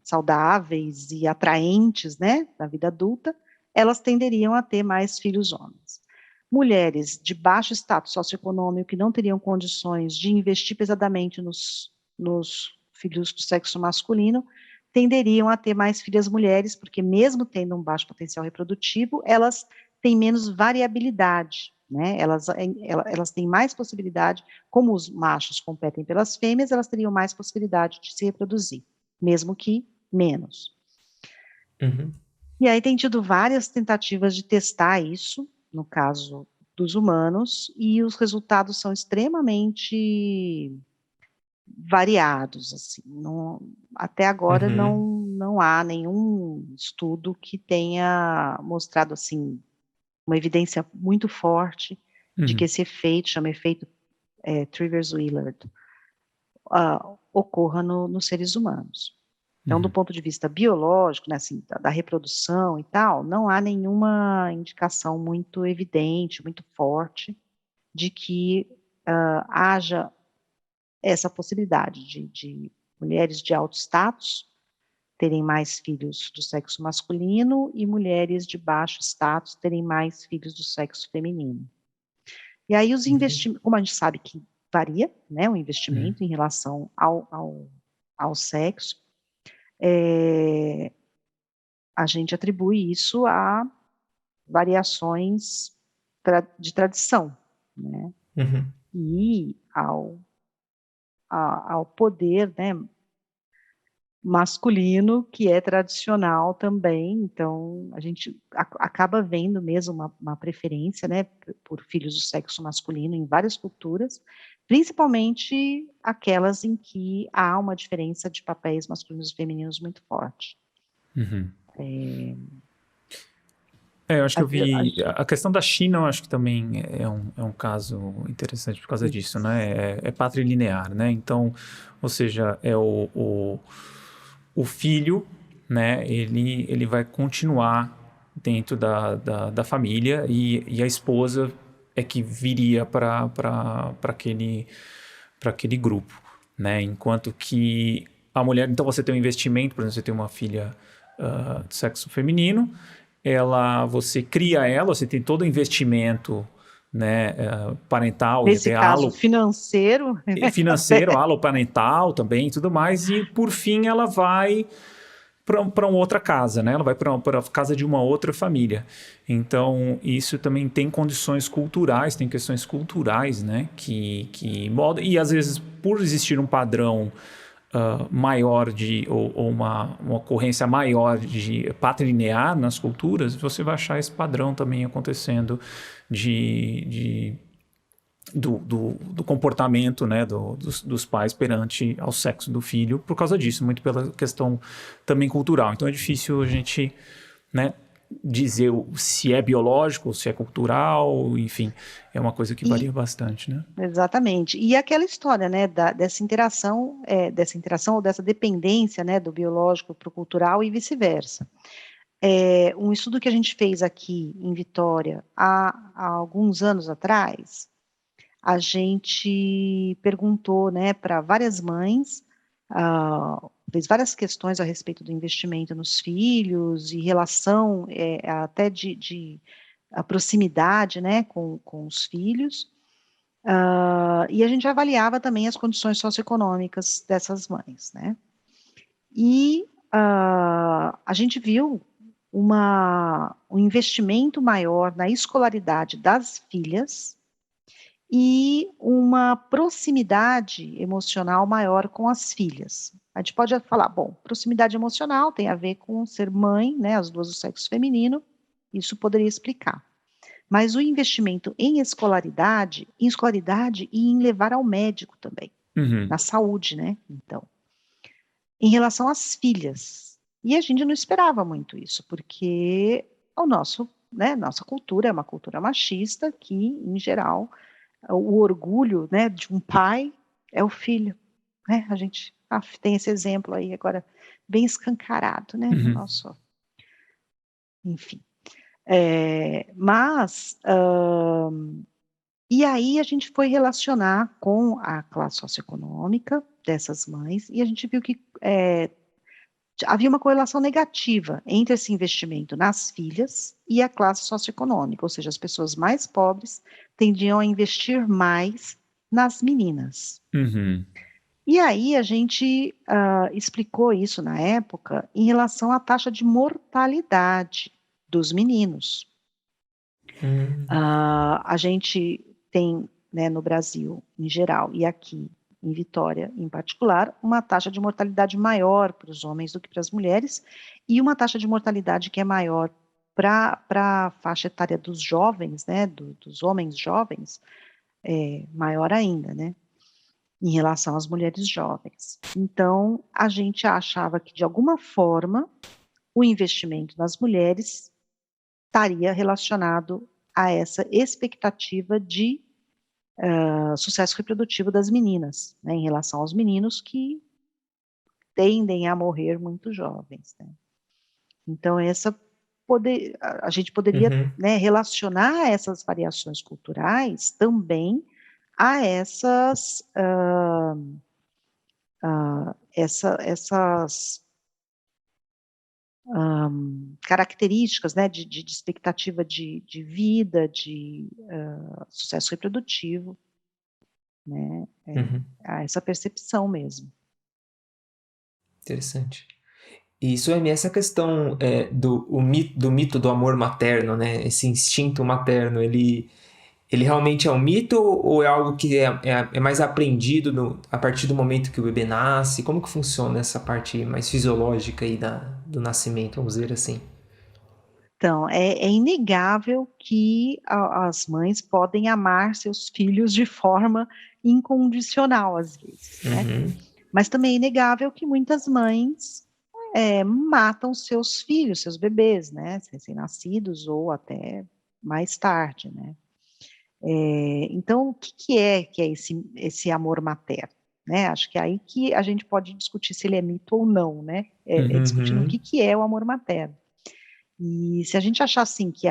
Speaker 3: saudáveis e atraentes, né, na vida adulta, elas tenderiam a ter mais filhos homens. Mulheres de baixo status socioeconômico que não teriam condições de investir pesadamente nos filhos do sexo masculino tenderiam a ter mais filhas mulheres, porque mesmo tendo um baixo potencial reprodutivo, elas têm menos variabilidade né? Elas têm mais possibilidade, como os machos competem pelas fêmeas, elas teriam mais possibilidade de se reproduzir, mesmo que menos.
Speaker 1: Uhum.
Speaker 3: E aí tem tido várias tentativas de testar isso, no caso dos humanos, e os resultados são extremamente variados, assim, até agora
Speaker 1: Uhum.
Speaker 3: não há nenhum estudo que tenha mostrado, assim, uma evidência muito forte de que
Speaker 2: Uhum.
Speaker 3: esse efeito, chama efeito Trivers-Willard, ocorra nos seres humanos. Então, do
Speaker 2: Uhum.
Speaker 3: ponto de vista biológico, né, assim, da reprodução e tal, não há nenhuma indicação muito evidente, muito forte, de que haja essa possibilidade de mulheres de alto status terem mais filhos do sexo masculino e mulheres de baixo status terem mais filhos do sexo feminino. E aí os
Speaker 1: Uhum.
Speaker 3: investimentos, como a gente sabe que varia, né, o
Speaker 2: Uhum.
Speaker 3: investimento em relação ao sexo, é, a gente atribui isso a variações de tradição, né,
Speaker 1: Uhum.
Speaker 3: e ao poder, né, masculino, que é tradicional também, então a gente acaba vendo mesmo uma preferência, né, por filhos do sexo masculino em várias culturas, principalmente aquelas em que há uma diferença de papéis masculinos e femininos muito forte.
Speaker 2: Uhum.
Speaker 3: É,
Speaker 2: Eu acho que eu
Speaker 3: a
Speaker 2: vi.
Speaker 3: gente-
Speaker 2: A questão da China, eu acho que também é um caso interessante por causa disso,
Speaker 3: isso,
Speaker 2: né? É patrilinear, né? Então, ou seja, é o filho, né? Ele vai continuar dentro da família e a esposa é que viria para aquele grupo, né? Enquanto que a mulher, então você tem um investimento, por exemplo, você tem uma filha de sexo feminino, você cria ela, você tem todo o investimento, né, parental e
Speaker 3: nesse
Speaker 2: até
Speaker 3: caso financeiro,
Speaker 2: financeiro, aloparental também e tudo mais, e por fim ela vai para uma outra casa, né? Ela vai para a casa de uma outra família. Então, isso também tem condições culturais, tem questões culturais, né? Que moldam, e às vezes, por existir um padrão maior ou uma ocorrência maior de patrilinear nas culturas, você vai achar esse padrão também acontecendo do comportamento, né, dos pais perante ao sexo do filho, por causa disso, muito pela questão também cultural. Então é difícil a gente, né, dizer se é biológico, se é cultural, enfim, é uma coisa que
Speaker 3: e
Speaker 2: varia bastante, né?
Speaker 3: exatamente. E aquela história, né, dessa interação ou dessa dependência, né, do biológico para o cultural e vice-versa. Um estudo que a gente fez aqui em Vitória há alguns anos atrás, a gente perguntou, né, para várias mães, fez várias questões a respeito do investimento nos filhos e relação até de a proximidade, né, com os filhos. E a gente avaliava também as condições socioeconômicas dessas mães, né? E a gente viu um investimento maior na escolaridade das filhas e uma proximidade emocional maior com as filhas. A gente pode falar, bom, proximidade emocional tem a ver com ser mãe, né, as duas do sexo feminino, isso poderia explicar. Mas o investimento em escolaridade e em levar ao médico também,
Speaker 2: Uhum.
Speaker 3: na saúde, né? Então, em relação às filhas. E a gente não esperava muito isso, porque nossa cultura é uma cultura machista que, em geral, o orgulho, né, de um pai é o filho, né? A gente tem esse exemplo aí agora bem escancarado, né, no
Speaker 2: Uhum.
Speaker 3: nosso, enfim. Mas e aí a gente foi relacionar com a classe socioeconômica dessas mães e a gente viu que havia uma correlação negativa entre esse investimento nas filhas e a classe socioeconômica, ou seja, as pessoas mais pobres tendiam a investir mais nas meninas.
Speaker 2: Uhum.
Speaker 3: E aí a gente explicou isso na época em relação à taxa de mortalidade dos meninos. A gente tem, né, no Brasil, em geral, e aqui em Vitória, em particular, uma taxa de mortalidade maior para os homens do que para as mulheres, e uma taxa de mortalidade que é maior para a faixa etária dos jovens, né, dos homens jovens, maior ainda, né, em relação às mulheres jovens. Então, a gente achava que, de alguma forma, o investimento nas mulheres estaria relacionado a essa expectativa de sucesso reprodutivo das meninas, né, em relação aos meninos que tendem a morrer muito jovens, né. Então a gente poderia,
Speaker 1: Uhum.
Speaker 3: né, relacionar essas variações culturais também a essas características, né, de expectativa de vida, de sucesso reprodutivo, né,
Speaker 1: Uhum.
Speaker 3: a essa percepção mesmo.
Speaker 1: Interessante. E Suemi, essa questão do mito do amor materno, né? Esse instinto materno, ele realmente é um mito ou é algo que é mais aprendido a partir do momento que o bebê nasce? Como que funciona essa parte mais fisiológica aí do nascimento, vamos dizer assim?
Speaker 3: Então, é inegável que as mães podem amar seus filhos de forma incondicional, às vezes, né.
Speaker 1: Uhum.
Speaker 3: Mas também é inegável que muitas mães, matam seus filhos, seus bebês, né, recém-nascidos ou até mais tarde, né. Então o que é esse amor materno, né, acho que é aí que a gente pode discutir se ele é mito ou não, né, é discutindo o
Speaker 1: Uhum.
Speaker 3: que é o amor materno. E se a gente achar, assim, que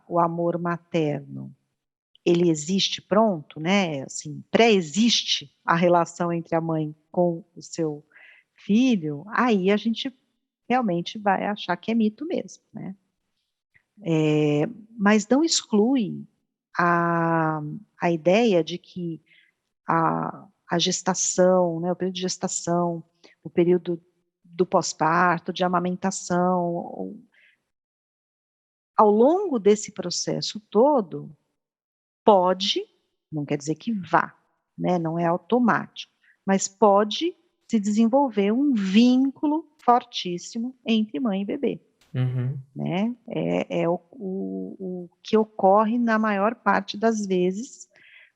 Speaker 3: o amor materno, ele existe pronto, né, assim, pré-existe a relação entre a mãe com o seu filho, aí a gente realmente vai achar que é mito mesmo, né. Mas não exclui a a ideia de que a gestação, né, o período de gestação, o período do pós-parto, de amamentação, ao longo desse processo todo, pode, não quer dizer que vá, né, não é automático, mas pode se desenvolver um vínculo fortíssimo entre mãe e bebê,
Speaker 1: Uhum.
Speaker 3: né, é o que ocorre na maior parte das vezes,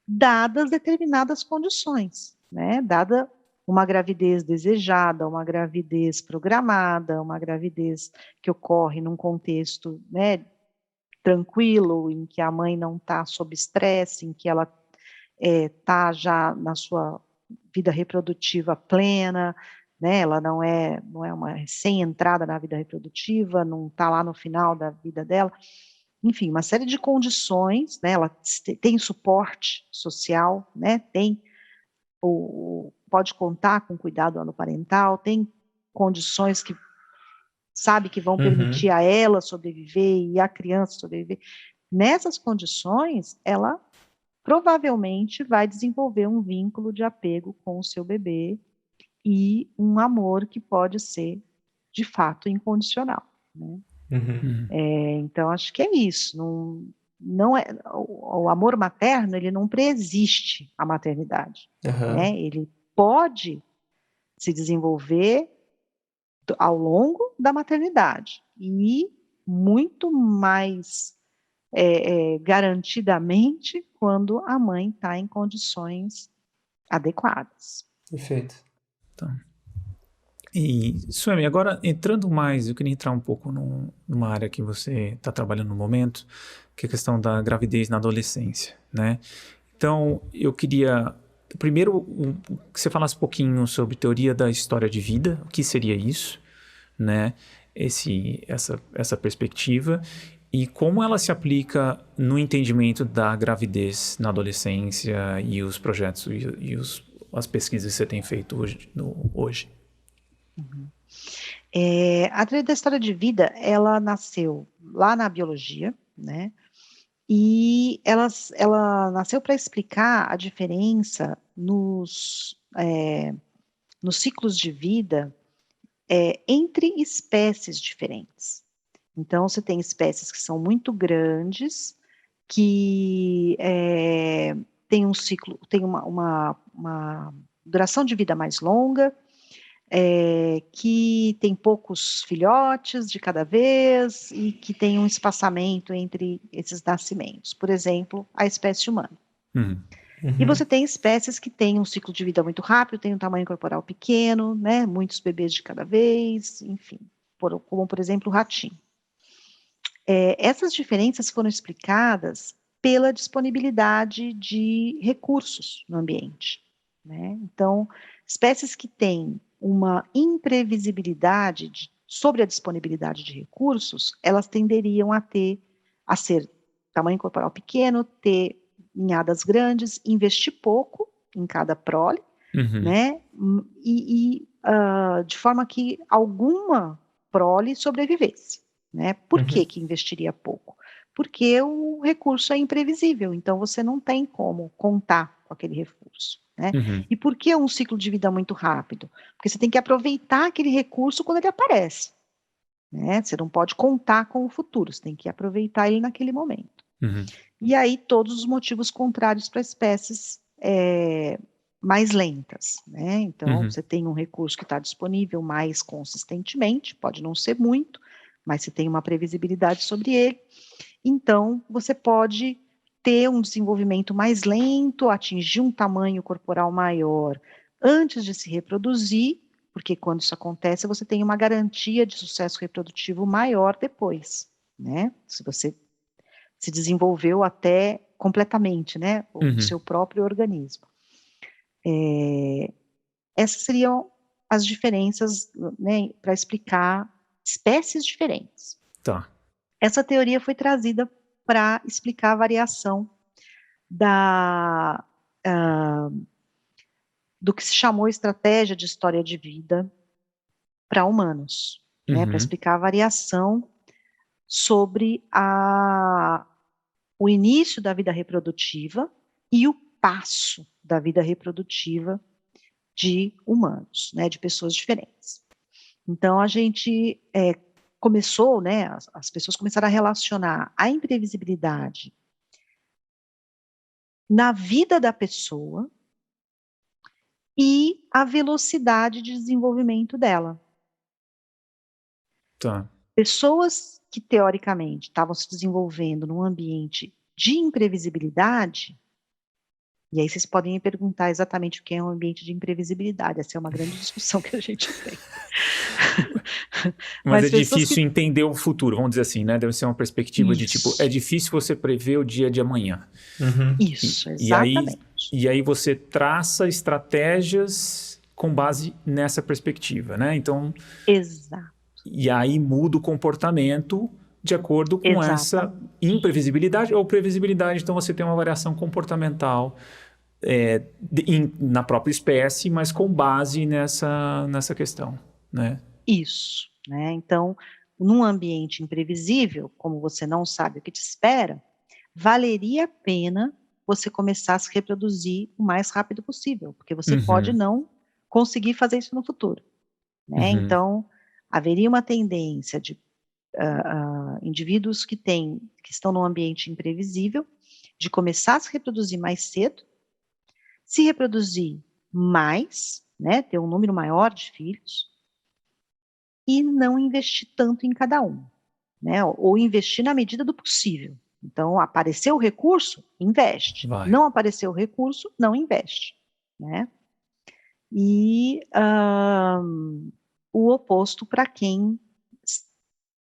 Speaker 3: dadas determinadas condições, né, dada uma gravidez desejada, uma gravidez programada, uma gravidez que ocorre num contexto, né, tranquilo, em que a mãe não está sob estresse, em que ela está já na sua vida reprodutiva plena, né, ela não é uma recém-entrada na vida reprodutiva, não está lá no final da vida dela, enfim, uma série de condições, né, ela tem suporte social, né, tem pode contar com cuidado parental, tem condições que sabe que vão permitir
Speaker 1: Uhum.
Speaker 3: a ela sobreviver e a criança sobreviver. Nessas condições, ela provavelmente vai desenvolver um vínculo de apego com o seu bebê e um amor que pode ser, de fato, incondicional, né.
Speaker 1: Uhum.
Speaker 2: Uhum.
Speaker 3: Então acho que é isso, não é o amor materno, ele não preexiste à maternidade,
Speaker 1: Aham.
Speaker 3: né, ele pode se desenvolver ao longo da maternidade e muito mais garantidamente quando a mãe está em condições adequadas.
Speaker 1: Perfeito.
Speaker 2: Tá. E, Suemi, agora entrando mais, eu queria entrar um pouco numa área que você está trabalhando no momento, que é a questão da gravidez na adolescência, né? Então, eu queria, primeiro, que você falasse um pouquinho sobre teoria da história de vida, o que seria isso, né? Essa perspectiva, e como ela se aplica no entendimento da gravidez na adolescência e os projetos as pesquisas que você tem feito hoje.
Speaker 3: Uhum. A teoria da história de vida, ela nasceu lá na biologia, né, e ela nasceu para explicar a diferença nos ciclos de vida, entre espécies diferentes. Então você tem espécies que são muito grandes, que tem um ciclo, tem uma duração de vida mais longa, que tem poucos filhotes de cada vez e que tem um espaçamento entre esses nascimentos. Por exemplo, a espécie humana.
Speaker 2: Uhum.
Speaker 3: E você tem espécies que têm um ciclo de vida muito rápido, têm um tamanho corporal pequeno, né, muitos bebês de cada vez, enfim, como por exemplo o ratinho. Essas diferenças foram explicadas pela disponibilidade de recursos no ambiente, né? Então, espécies que têm uma imprevisibilidade sobre a disponibilidade de recursos, elas tenderiam a ser tamanho corporal pequeno, ter ninhadas grandes, investir pouco em cada prole, né? De forma que alguma prole sobrevivesse, né? Por que investiria pouco? Porque o recurso é imprevisível, então você não tem como contar com aquele recurso, né? E por que um ciclo de vida muito rápido? Porque você tem que aproveitar aquele recurso quando ele aparece, né? Você não pode contar com o futuro, você tem que aproveitar ele naquele momento. E aí todos os motivos contrários para espécies mais lentas, né? Então, você tem um recurso que está disponível mais consistentemente, pode não ser muito, mas você tem uma previsibilidade sobre ele. Então, você pode ter um desenvolvimento mais lento, atingir um tamanho corporal maior antes de se reproduzir, porque quando isso acontece, você tem uma garantia de sucesso reprodutivo maior depois, né? Se você se desenvolveu até completamente, né? O seu próprio organismo. Essas seriam as diferenças, né, para explicar espécies diferentes.
Speaker 2: Tá.
Speaker 3: Essa teoria foi trazida para explicar a variação do que se chamou estratégia de história de vida para humanos, né, para explicar a variação sobre o início da vida reprodutiva e o passo da vida reprodutiva de humanos, né, de pessoas diferentes. Então, a gente começou, né, as pessoas começaram a relacionar a imprevisibilidade na vida da pessoa e a velocidade de desenvolvimento dela.
Speaker 2: Tá.
Speaker 3: Pessoas que, teoricamente, estavam se desenvolvendo num ambiente de imprevisibilidade, e aí vocês podem me perguntar exatamente o que é um ambiente de imprevisibilidade, essa é uma grande discussão que a gente tem.
Speaker 2: Mas é
Speaker 3: pessoas
Speaker 2: difícil entender o futuro, vamos dizer assim, né? Deve ser uma perspectiva de tipo, é difícil você prever o dia de amanhã.
Speaker 3: Isso, exatamente.
Speaker 2: E aí você traça estratégias com base nessa perspectiva, né? Então,
Speaker 3: Exato.
Speaker 2: E aí muda o comportamento de acordo com essa imprevisibilidade ou previsibilidade. Então você tem uma variação comportamental na própria espécie, mas com base nessa questão, né?
Speaker 3: Isso, né? Então, num ambiente imprevisível, como você não sabe o que te espera, valeria a pena você começar a se reproduzir o mais rápido possível, porque você pode não conseguir fazer isso no futuro, né? Então, haveria uma tendência de indivíduos que estão num ambiente imprevisível, de começar a se reproduzir mais cedo, se reproduzir mais, né, ter um número maior de filhos, e não investir tanto em cada um, né, ou investir na medida do possível. Então, apareceu o recurso, investe. Não apareceu o recurso, não investe, né? E o oposto para quem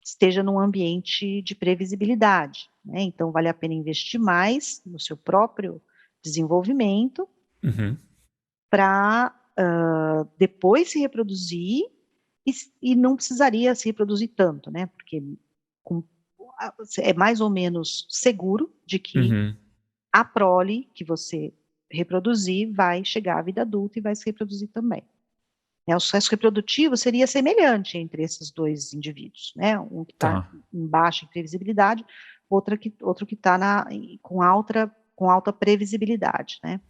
Speaker 3: esteja num ambiente de previsibilidade, né? Então, vale a pena investir mais no seu próprio desenvolvimento para depois se reproduzir e não precisaria se reproduzir tanto, né? Porque é mais ou menos seguro de que a prole que você reproduzir vai chegar à vida adulta e vai se reproduzir também. O sucesso reprodutivo seria semelhante entre esses dois indivíduos, né? Um que está em baixa imprevisibilidade, outro que está com alta previsibilidade, né?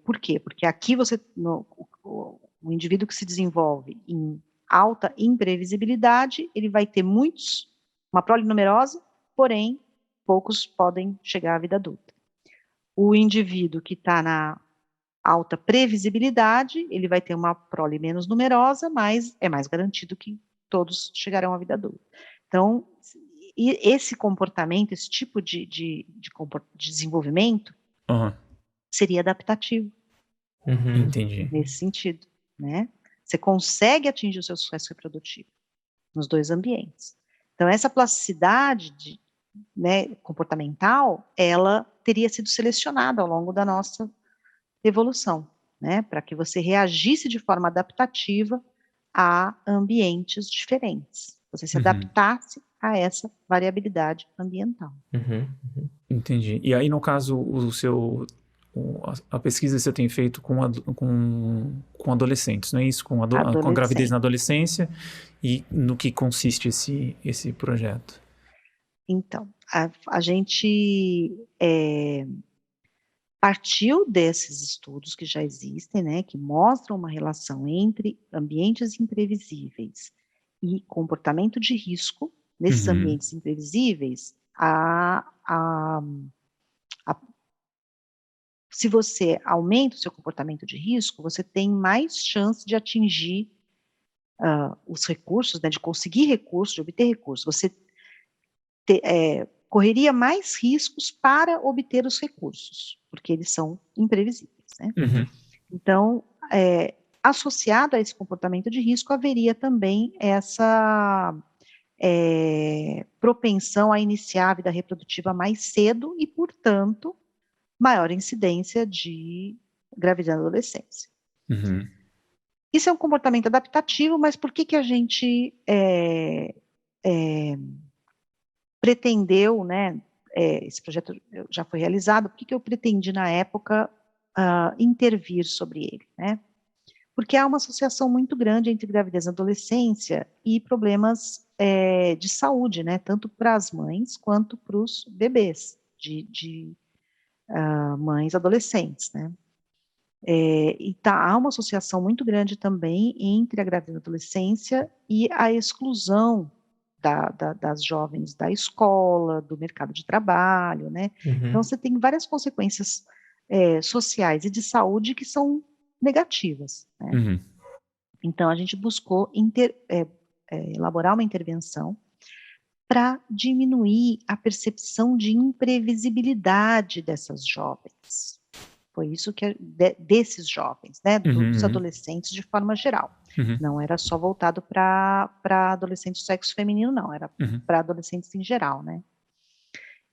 Speaker 3: Por quê? Porque aqui o indivíduo que se desenvolve em alta imprevisibilidade, ele vai ter uma prole numerosa, porém poucos podem chegar à vida adulta. O indivíduo que está na alta previsibilidade, ele vai ter uma prole menos numerosa, mas é mais garantido que todos chegarão à vida adulta. Então, esse comportamento, esse tipo de desenvolvimento
Speaker 2: Aham,
Speaker 3: seria adaptativo
Speaker 2: entendi.
Speaker 3: nesse sentido, né? Você consegue atingir o seu sucesso reprodutivo nos dois ambientes. Então, essa plasticidade né, comportamental, ela teria sido selecionada ao longo da nossa evolução, né, para que você reagisse de forma adaptativa a ambientes diferentes, você se
Speaker 2: Uhum,
Speaker 3: adaptasse a essa variabilidade ambiental.
Speaker 2: entendi. E aí, no caso, a pesquisa que você tem feito com adolescentes, não é isso? Com a gravidez na
Speaker 3: Adolescente.
Speaker 2: adolescência e no que consiste esse projeto?
Speaker 3: Então, a gente partiu desses estudos que já existem, né, que mostram uma relação entre ambientes imprevisíveis e comportamento de risco. Nesses
Speaker 2: Uhum,
Speaker 3: ambientes imprevisíveis, se você aumenta o seu comportamento de risco, você tem mais chance de atingir os recursos, né, de conseguir recursos, de obter recursos. Você correria mais riscos para obter os recursos, porque eles são imprevisíveis, né?
Speaker 2: uhum,
Speaker 3: Então, associado a esse comportamento de risco, haveria também essa propensão a iniciar a vida reprodutiva mais cedo e, portanto, maior incidência de gravidez na adolescência.
Speaker 2: uhum,
Speaker 3: Isso é um comportamento adaptativo, mas por que a gente pretendeu, né, esse projeto já foi realizado, por que eu pretendi na época intervir sobre ele, né? Porque há uma associação muito grande entre gravidez na adolescência e problemas de saúde, né, tanto para as mães quanto para os bebês de mães adolescentes, né. Há uma associação muito grande também entre a gravidez na adolescência e a exclusão das jovens da escola, do mercado de trabalho, né. Então você tem várias consequências sociais e de saúde que são negativas, né.
Speaker 2: uhum,
Speaker 3: Então a gente buscou elaborar uma intervenção para diminuir a percepção de imprevisibilidade dessas jovens. Foi isso que desses jovens, né, dos
Speaker 2: uhum,
Speaker 3: adolescentes de forma geral.
Speaker 2: uhum,
Speaker 3: Não era só voltado para adolescentes do sexo feminino não, era
Speaker 2: uhum,
Speaker 3: para adolescentes em geral, né.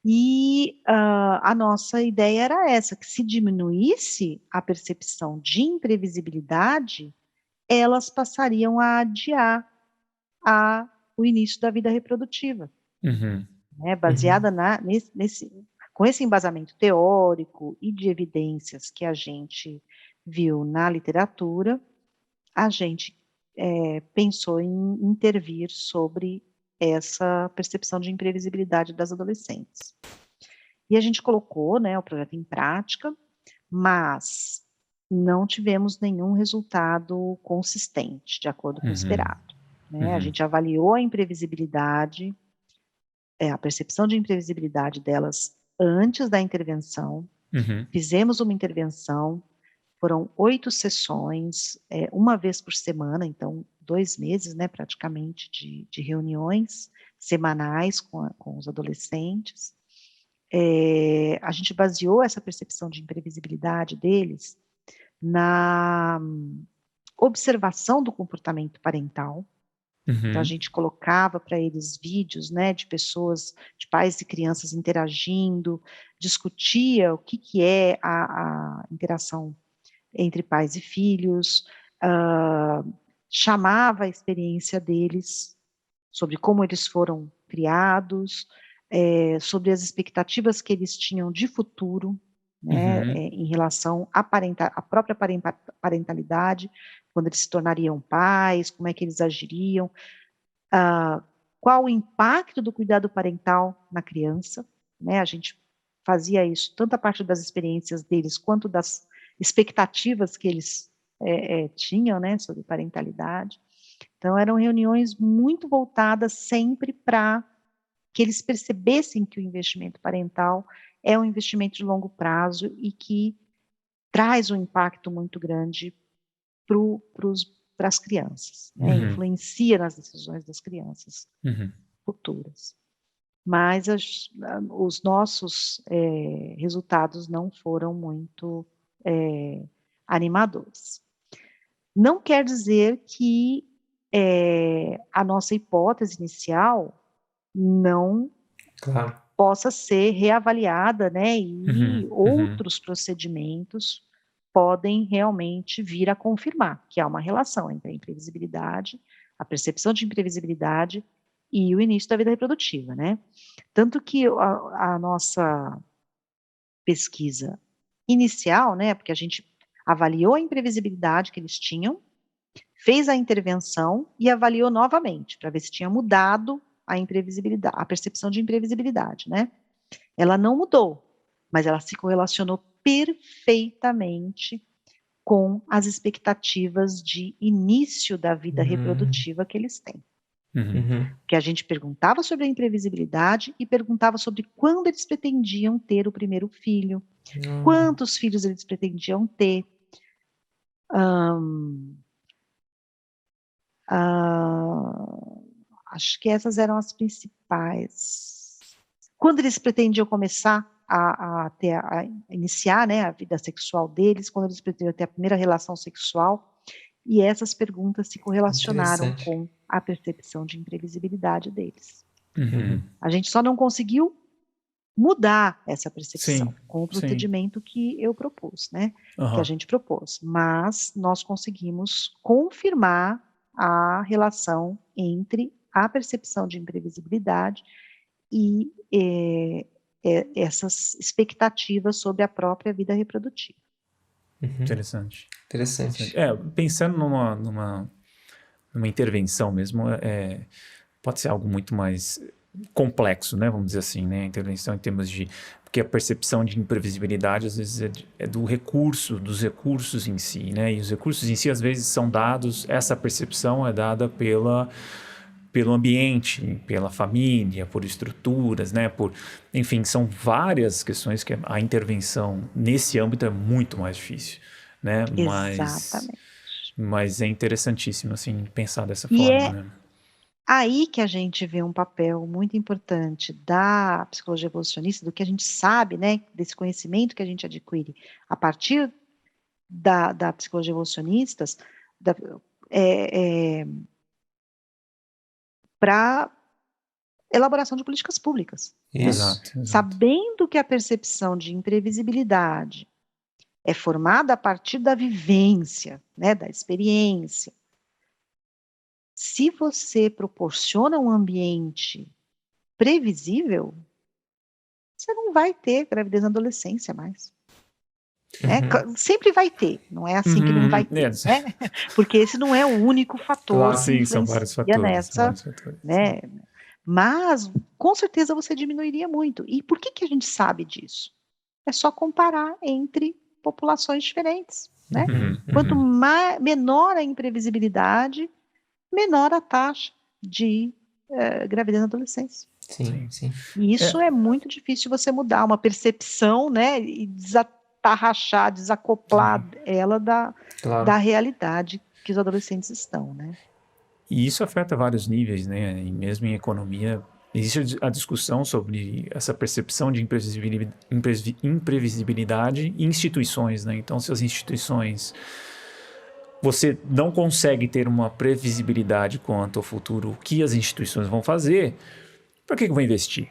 Speaker 3: E, a nossa ideia era essa, que se diminuísse a percepção de imprevisibilidade, elas passariam a adiar o início da vida reprodutiva,
Speaker 2: uhum,
Speaker 3: né,
Speaker 1: Uhum.
Speaker 3: baseada com esse embasamento teórico e de evidências que a gente viu na literatura, a gente pensou em intervir sobre essa percepção de imprevisibilidade das adolescentes. E a gente colocou, né, o projeto em prática, mas não tivemos nenhum resultado consistente, de acordo com o
Speaker 2: uhum,
Speaker 3: esperado, né. A
Speaker 2: uhum,
Speaker 3: gente avaliou a imprevisibilidade, a percepção de imprevisibilidade delas antes da intervenção,
Speaker 2: uhum,
Speaker 3: fizemos uma intervenção, foram 8 sessões, uma vez por semana, então 2 meses, né, praticamente de reuniões semanais com os adolescentes. A gente baseou essa percepção de imprevisibilidade deles na observação do comportamento parental. Então a
Speaker 2: uhum,
Speaker 3: gente colocava para eles vídeos, né, de pessoas, de pais e crianças interagindo, discutia o que é a interação entre pais e filhos, hã, chamava a experiência deles sobre como eles foram criados, sobre as expectativas que eles tinham de futuro, né,
Speaker 2: uhum,
Speaker 3: em relação à própria parentalidade, quando eles se tornariam pais, como é que eles agiriam, qual o impacto do cuidado parental na criança, né, a gente fazia isso, tanto a parte das experiências deles, quanto das expectativas que eles tinham, né, sobre parentalidade. Então eram reuniões muito voltadas sempre para que eles percebessem que o investimento parental é um investimento de longo prazo e que traz um impacto muito grande para as crianças, né? Influencia nas decisões das crianças futuras. Mas os nossos resultados não foram muito animadores. Não quer dizer que a nossa hipótese inicial não possa ser reavaliada, né? E outros procedimentos podem realmente vir a confirmar que há uma relação entre a imprevisibilidade, a percepção de imprevisibilidade e o início da vida reprodutiva, né? Tanto que a nossa pesquisa inicial, né, porque a gente avaliou a imprevisibilidade que eles tinham, fez a intervenção e avaliou novamente, para ver se tinha mudado a imprevisibilidade, a percepção de imprevisibilidade, né? Ela não mudou, mas ela se correlacionou perfeitamente com as expectativas de início da vida reprodutiva que eles têm. Porque a gente perguntava sobre a imprevisibilidade e perguntava sobre quando eles pretendiam ter o primeiro filho, quantos filhos eles pretendiam ter, acho que essas eram as principais. Quando eles pretendiam começar a iniciar, né, a vida sexual deles, quando eles pretendiam ter a primeira relação sexual, e essas perguntas se correlacionaram com a percepção de imprevisibilidade deles. A gente só não conseguiu mudar essa percepção com o procedimento que eu propus, né, que a gente propôs, mas nós conseguimos confirmar a relação entre a percepção de imprevisibilidade e essas expectativas sobre a própria vida reprodutiva.
Speaker 2: Interessante.
Speaker 1: Pensando
Speaker 2: numa intervenção mesmo, pode ser algo muito mais complexo, né? Vamos dizer assim, né? A intervenção em termos de... Porque a percepção de imprevisibilidade, às vezes, é dos recursos em si, né? E os recursos em si, às vezes, são dados... Essa percepção é dada pelo ambiente, pela família, por estruturas, né? Enfim, são várias questões que a intervenção nesse âmbito é muito mais difícil, né?
Speaker 3: Exatamente.
Speaker 2: Mas é interessantíssimo, assim, pensar dessa forma, né?
Speaker 3: Aí que a gente vê um papel muito importante da psicologia evolucionista, do que a gente sabe, né? Desse conhecimento que a gente adquire a partir da psicologia evolucionista, para elaboração de políticas públicas.
Speaker 2: Exato.
Speaker 3: Sabendo que a percepção de imprevisibilidade é formada a partir da vivência, né, da experiência. Se você proporciona um ambiente previsível, você não vai ter gravidez na adolescência mais. Sempre vai ter, não é assim que não vai ter, né? Porque esse não é o único fator que influencia
Speaker 2: são vários fatores,
Speaker 3: né? Mas, com certeza, você diminuiria muito. E por que a gente sabe disso? É só comparar entre populações diferentes, né? Quanto menor a imprevisibilidade, menor a taxa de gravidez na adolescência.
Speaker 1: Sim.
Speaker 3: E isso é muito difícil você mudar, uma percepção, né? E desacoplar ela da realidade que os adolescentes estão, né?
Speaker 2: E isso afeta vários níveis, né? E mesmo em economia, existe a discussão sobre essa percepção de imprevisibilidade em instituições, né? Então, se as instituições... Você não consegue ter uma previsibilidade quanto ao futuro, o que as instituições vão fazer, para que eu vou investir?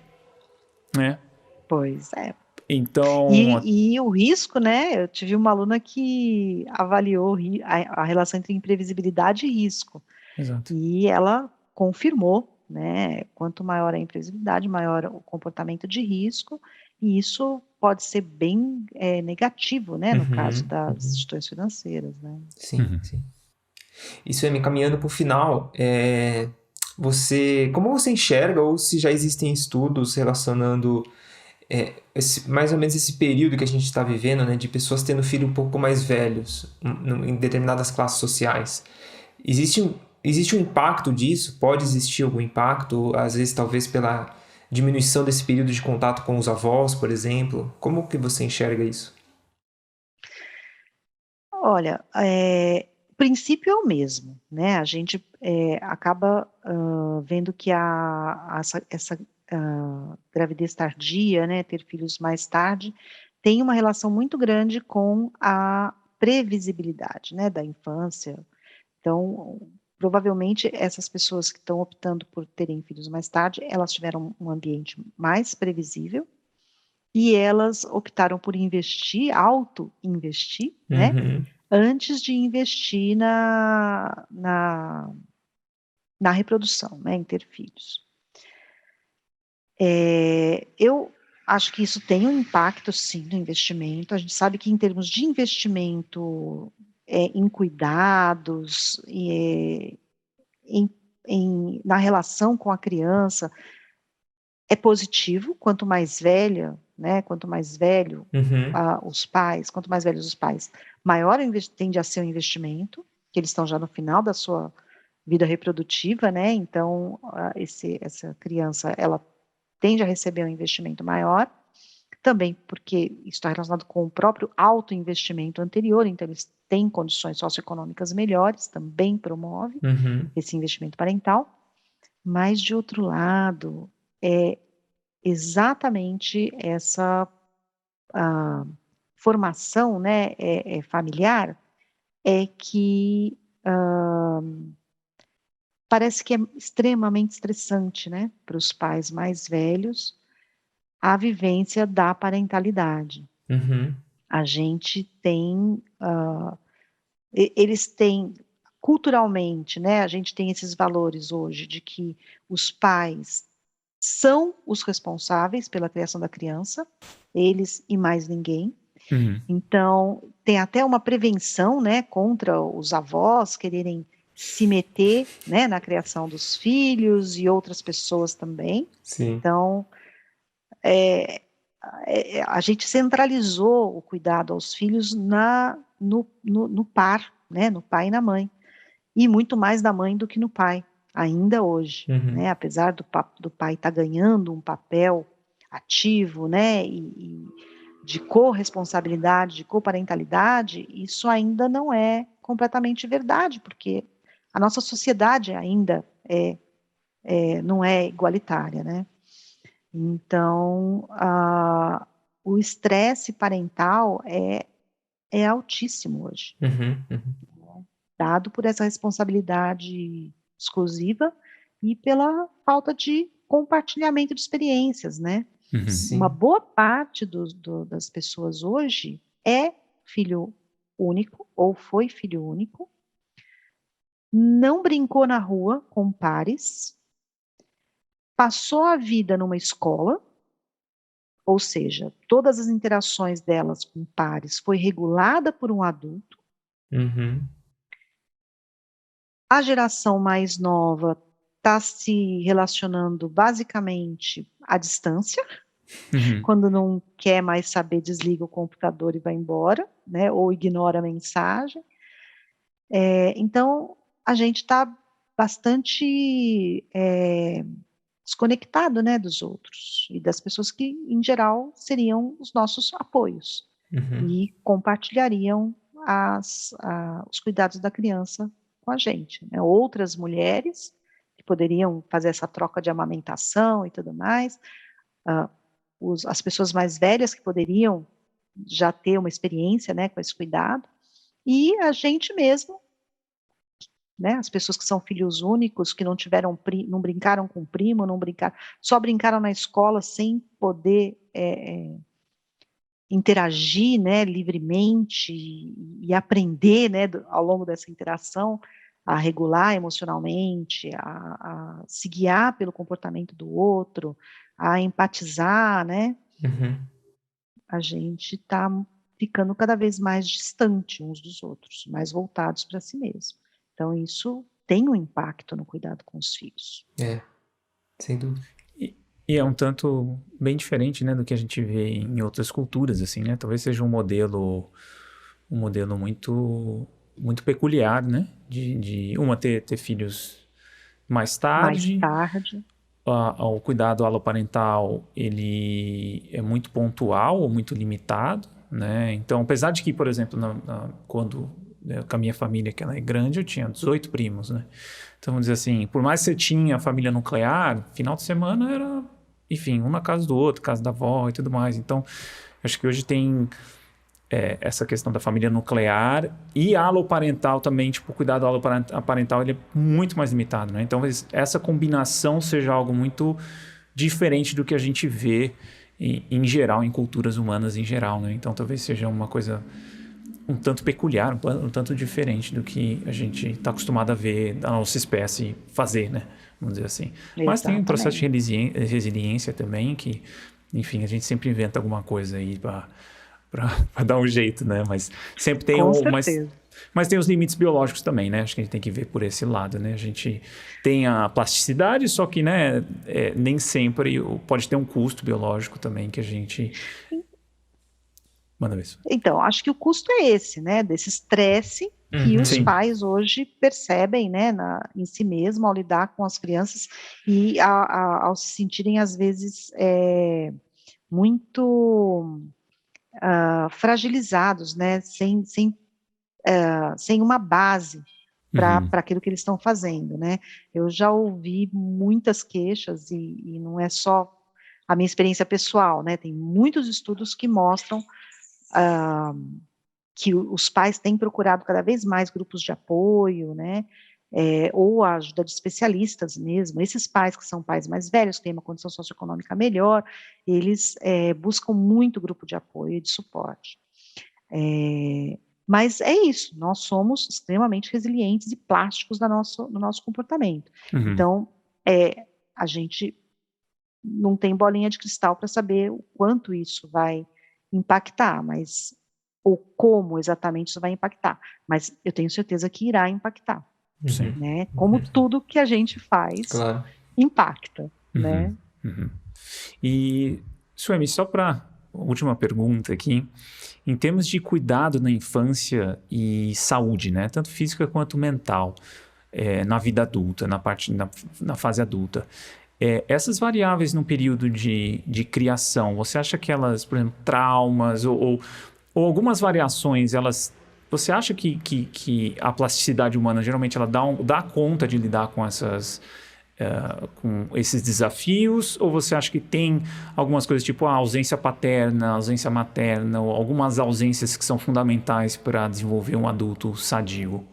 Speaker 2: Né?
Speaker 3: Pois é.
Speaker 2: Então...
Speaker 3: E o risco, né? Eu tive uma aluna que avaliou a relação entre imprevisibilidade e risco.
Speaker 2: Exato.
Speaker 3: E ela confirmou, né? Quanto maior a imprevisibilidade, maior o comportamento de risco, e isso pode ser bem negativo, né? No caso das instituições financeiras, né?
Speaker 1: Sim. Isso é me caminhando para o final. Como você enxerga, ou se já existem estudos relacionando mais ou menos esse período que a gente está vivendo, né, de pessoas tendo filhos um pouco mais velhos em determinadas classes sociais. Existe um impacto disso? Pode existir algum impacto? Às vezes, talvez, pela diminuição desse período de contato com os avós, por exemplo? Como que você enxerga isso?
Speaker 3: Olha, o princípio é o mesmo, né? A gente acaba vendo que essa gravidez tardia, né, ter filhos mais tarde, tem uma relação muito grande com a previsibilidade, né, da infância. Então, provavelmente, essas pessoas que estão optando por terem filhos mais tarde, elas tiveram um ambiente mais previsível e elas optaram por investir, auto-investir, né,
Speaker 1: Uhum.
Speaker 3: antes de investir na reprodução, né, em ter filhos. Eu acho que isso tem um impacto, sim, no investimento. A gente sabe que, em termos de investimento em cuidados, na relação com a criança, é positivo. Quanto mais velha, né, quanto mais velho
Speaker 1: Uhum.
Speaker 3: os pais, quanto mais velhos os pais, maior tende a ser o investimento, que eles estão já no final da sua vida reprodutiva, né? Então, essa criança, ela tende a receber um investimento maior, também porque isso está relacionado com o próprio autoinvestimento anterior, então eles têm condições socioeconômicas melhores, também promove
Speaker 1: Uhum.
Speaker 3: esse investimento parental, mas, de outro lado, é exatamente essa formação, né, familiar, que parece que é extremamente estressante, né, para os pais mais velhos, a vivência da parentalidade.
Speaker 1: Uhum.
Speaker 3: A gente tem, eles têm, culturalmente, né, a gente tem esses valores hoje de que os pais são os responsáveis pela criação da criança, eles e mais ninguém.
Speaker 2: Uhum.
Speaker 3: Então, tem até uma prevenção, né, contra os avós quererem se meter, né, na criação dos filhos e outras pessoas também.
Speaker 1: Sim.
Speaker 3: Então, a gente centralizou o cuidado aos filhos no par, né, no pai e na mãe, e muito mais da mãe do que no pai, ainda hoje,
Speaker 1: Uhum.
Speaker 3: né, apesar do pai estar ganhando um papel ativo, né, e de corresponsabilidade, de coparentalidade, isso ainda não é completamente verdade, porque a nossa sociedade ainda não é igualitária, né? Então, o estresse parental é altíssimo hoje,
Speaker 1: Uhum. Uhum.
Speaker 3: dado por essa responsabilidade exclusiva e pela falta de compartilhamento de experiências, né?
Speaker 2: Uhum.
Speaker 3: Uma
Speaker 1: Sim.
Speaker 3: boa parte das pessoas hoje é filho único ou foi filho único, não brincou na rua com pares, passou a vida numa escola, ou seja, todas as interações delas com pares foi regulada por um adulto.
Speaker 1: Uhum.
Speaker 3: A geração mais nova está se relacionando basicamente à distância.
Speaker 2: Uhum.
Speaker 3: Quando não quer mais saber, desliga o computador e vai embora, né? Ou ignora a mensagem. Então, a gente está bastante desconectado, né, dos outros e das pessoas que, em geral, seriam os nossos apoios
Speaker 1: Uhum.
Speaker 3: e compartilhariam os cuidados da criança com a gente, né? Outras mulheres que poderiam fazer essa troca de amamentação e tudo mais, as pessoas mais velhas que poderiam já ter uma experiência, né, com esse cuidado, e a gente mesmo, né, as pessoas que são filhos únicos, que não tiveram, não brincaram com primo, não brincaram, só brincaram na escola sem poder interagir, né, livremente e aprender, né, ao longo dessa interação, a regular emocionalmente, a se guiar pelo comportamento do outro, a empatizar, né?
Speaker 1: Uhum.
Speaker 3: A gente está ficando cada vez mais distante uns dos outros, mais voltados para si mesmo. Então, isso tem um impacto no cuidado com os filhos.
Speaker 1: É, sem dúvida.
Speaker 2: E é um tanto bem diferente, né, do que a gente vê em outras culturas, assim, né? Talvez seja um modelo muito peculiar, né? De uma ter filhos mais
Speaker 3: Mais
Speaker 2: tarde,
Speaker 3: tarde,
Speaker 2: o cuidado aloparental, ele é muito pontual ou muito limitado, né? Então, apesar de que, por exemplo, quando com a minha família, que ela é grande, eu tinha 18 primos, né? Então, vamos dizer assim, por mais que você tinha família nuclear, final de semana era, enfim, um na casa do outro, casa da avó e tudo mais. Então, acho que hoje tem essa questão da família nuclear e aloparental também, tipo, o cuidado aloparental, ele é muito mais limitado, né? Então, essa combinação seja algo muito diferente do que a gente vê em geral, em culturas humanas em geral, né? Então, talvez seja uma coisa um tanto peculiar, um tanto diferente do que a gente está acostumado a ver a nossa espécie fazer, né? Vamos dizer assim. Mas tem um processo de resiliência também que, enfim, a gente sempre inventa alguma coisa aí para dar um jeito, né? Mas sempre tem
Speaker 3: Com certeza.
Speaker 2: Mas tem os limites biológicos também, né? Acho que a gente tem que ver por esse lado, né? A gente tem a plasticidade, só que, né, nem sempre pode ter um custo biológico também que a gente... Manda ver isso.
Speaker 3: Então, acho que o custo é esse, né? Desse estresse que os
Speaker 2: Sim.
Speaker 3: pais hoje percebem, né, em si mesmo, ao lidar com as crianças e ao se sentirem, às vezes, muito fragilizados, né? Sem uma base para aquilo que eles estão fazendo, né? Eu já ouvi muitas queixas e não é só a minha experiência pessoal, né? Tem muitos estudos que mostram que os pais têm procurado cada vez mais grupos de apoio, né? Ou a ajuda de especialistas mesmo. Esses pais que são pais mais velhos, que têm uma condição socioeconômica melhor, eles buscam muito grupo de apoio e de suporte. Mas é isso, nós somos extremamente resilientes e plásticos no nosso comportamento. Então, a gente não tem bolinha de cristal para saber o quanto isso vai impactar, ou como exatamente isso vai impactar, mas eu tenho certeza que irá impactar, né? Como tudo que a gente faz impacta, né?
Speaker 2: E, Suemi, só para última pergunta aqui, em termos de cuidado na infância e saúde, né, tanto física quanto mental, na vida adulta, na fase adulta, essas variáveis no período de criação, você acha que elas, por exemplo, traumas ou algumas variações, você acha que a plasticidade humana geralmente ela dá conta de lidar com com esses desafios, ou você acha que tem algumas coisas tipo a ausência paterna, ausência materna, ou algumas ausências que são fundamentais para desenvolver um adulto sadio?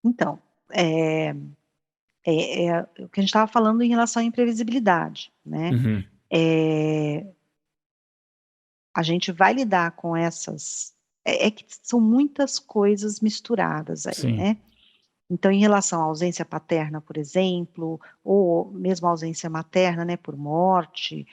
Speaker 3: Então, o que a gente estava falando em relação à imprevisibilidade, né? A gente vai lidar com essas... que são muitas coisas misturadas aí,
Speaker 2: Sim.
Speaker 3: né? Então, em relação à ausência paterna, por exemplo, ou mesmo a ausência materna, né, por morte,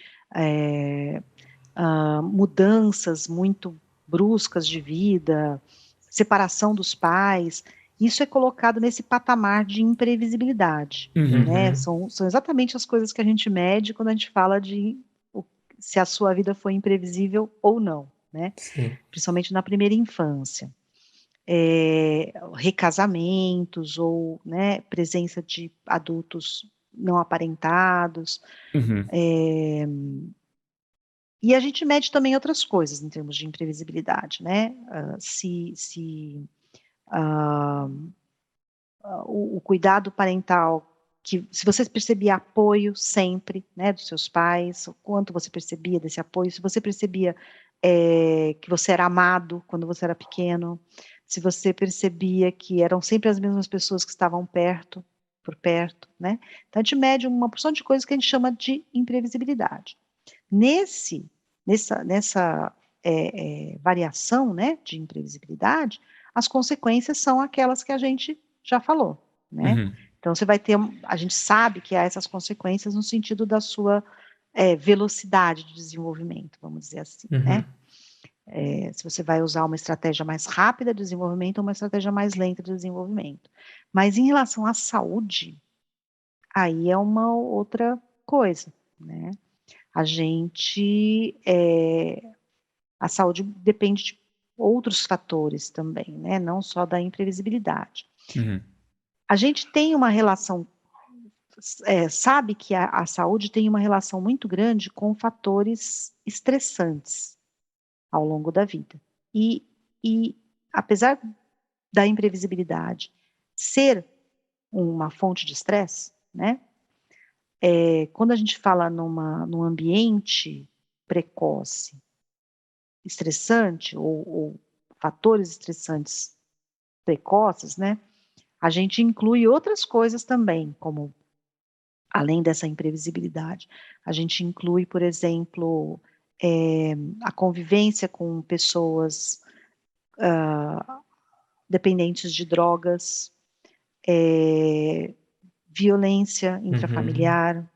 Speaker 3: mudanças muito bruscas de vida, separação dos pais, isso é colocado nesse patamar de imprevisibilidade, né? São exatamente as coisas que a gente mede quando a gente fala de se a sua vida foi imprevisível ou não, né?
Speaker 1: Sim.
Speaker 3: Principalmente na primeira infância. Recasamentos ou, né, presença de adultos não aparentados. E a gente mede também outras coisas em termos de imprevisibilidade, né? O cuidado parental, que se você percebia apoio sempre, né, dos seus pais, o quanto você percebia desse apoio, se você percebia que você era amado quando você era pequeno, se você percebia que eram sempre as mesmas pessoas que estavam por perto, né? Então a gente mede uma porção de coisas que a gente chama de imprevisibilidade. Nessa variação, né, de imprevisibilidade, as consequências são aquelas que a gente já falou, né? Então você vai ter, a gente sabe que há essas consequências no sentido da sua velocidade de desenvolvimento, vamos dizer assim, né? Se você vai usar uma estratégia mais rápida de desenvolvimento ou uma estratégia mais lenta de desenvolvimento. Mas em relação à saúde, aí é uma outra coisa, né? A saúde depende de outros fatores também, né? Não só da imprevisibilidade. A gente tem uma relação sabe que a saúde tem uma relação muito grande com fatores estressantes ao longo da vida. E apesar da imprevisibilidade ser uma fonte de estresse, né? Quando a gente fala num ambiente precoce, estressante, ou fatores estressantes precoces, né? A gente inclui outras coisas também, como além dessa imprevisibilidade. A gente inclui, por exemplo, a convivência com pessoas dependentes de drogas, violência intrafamiliar,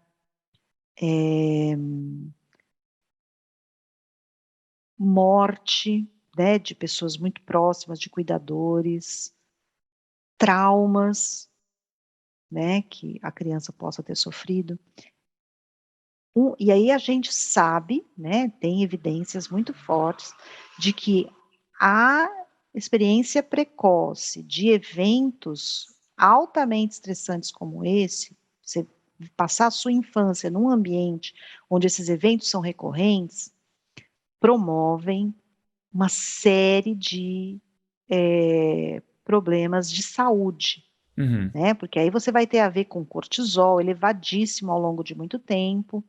Speaker 3: morte, né, de pessoas muito próximas, de cuidadores, traumas, né, que a criança possa ter sofrido. E aí a gente sabe, né, tem evidências muito fortes de que a experiência precoce de eventos altamente estressantes como esse, você passar a sua infância num ambiente onde esses eventos são recorrentes, promovem uma série de problemas de saúde, né? Porque aí você vai ter a ver com cortisol elevadíssimo ao longo de muito tempo,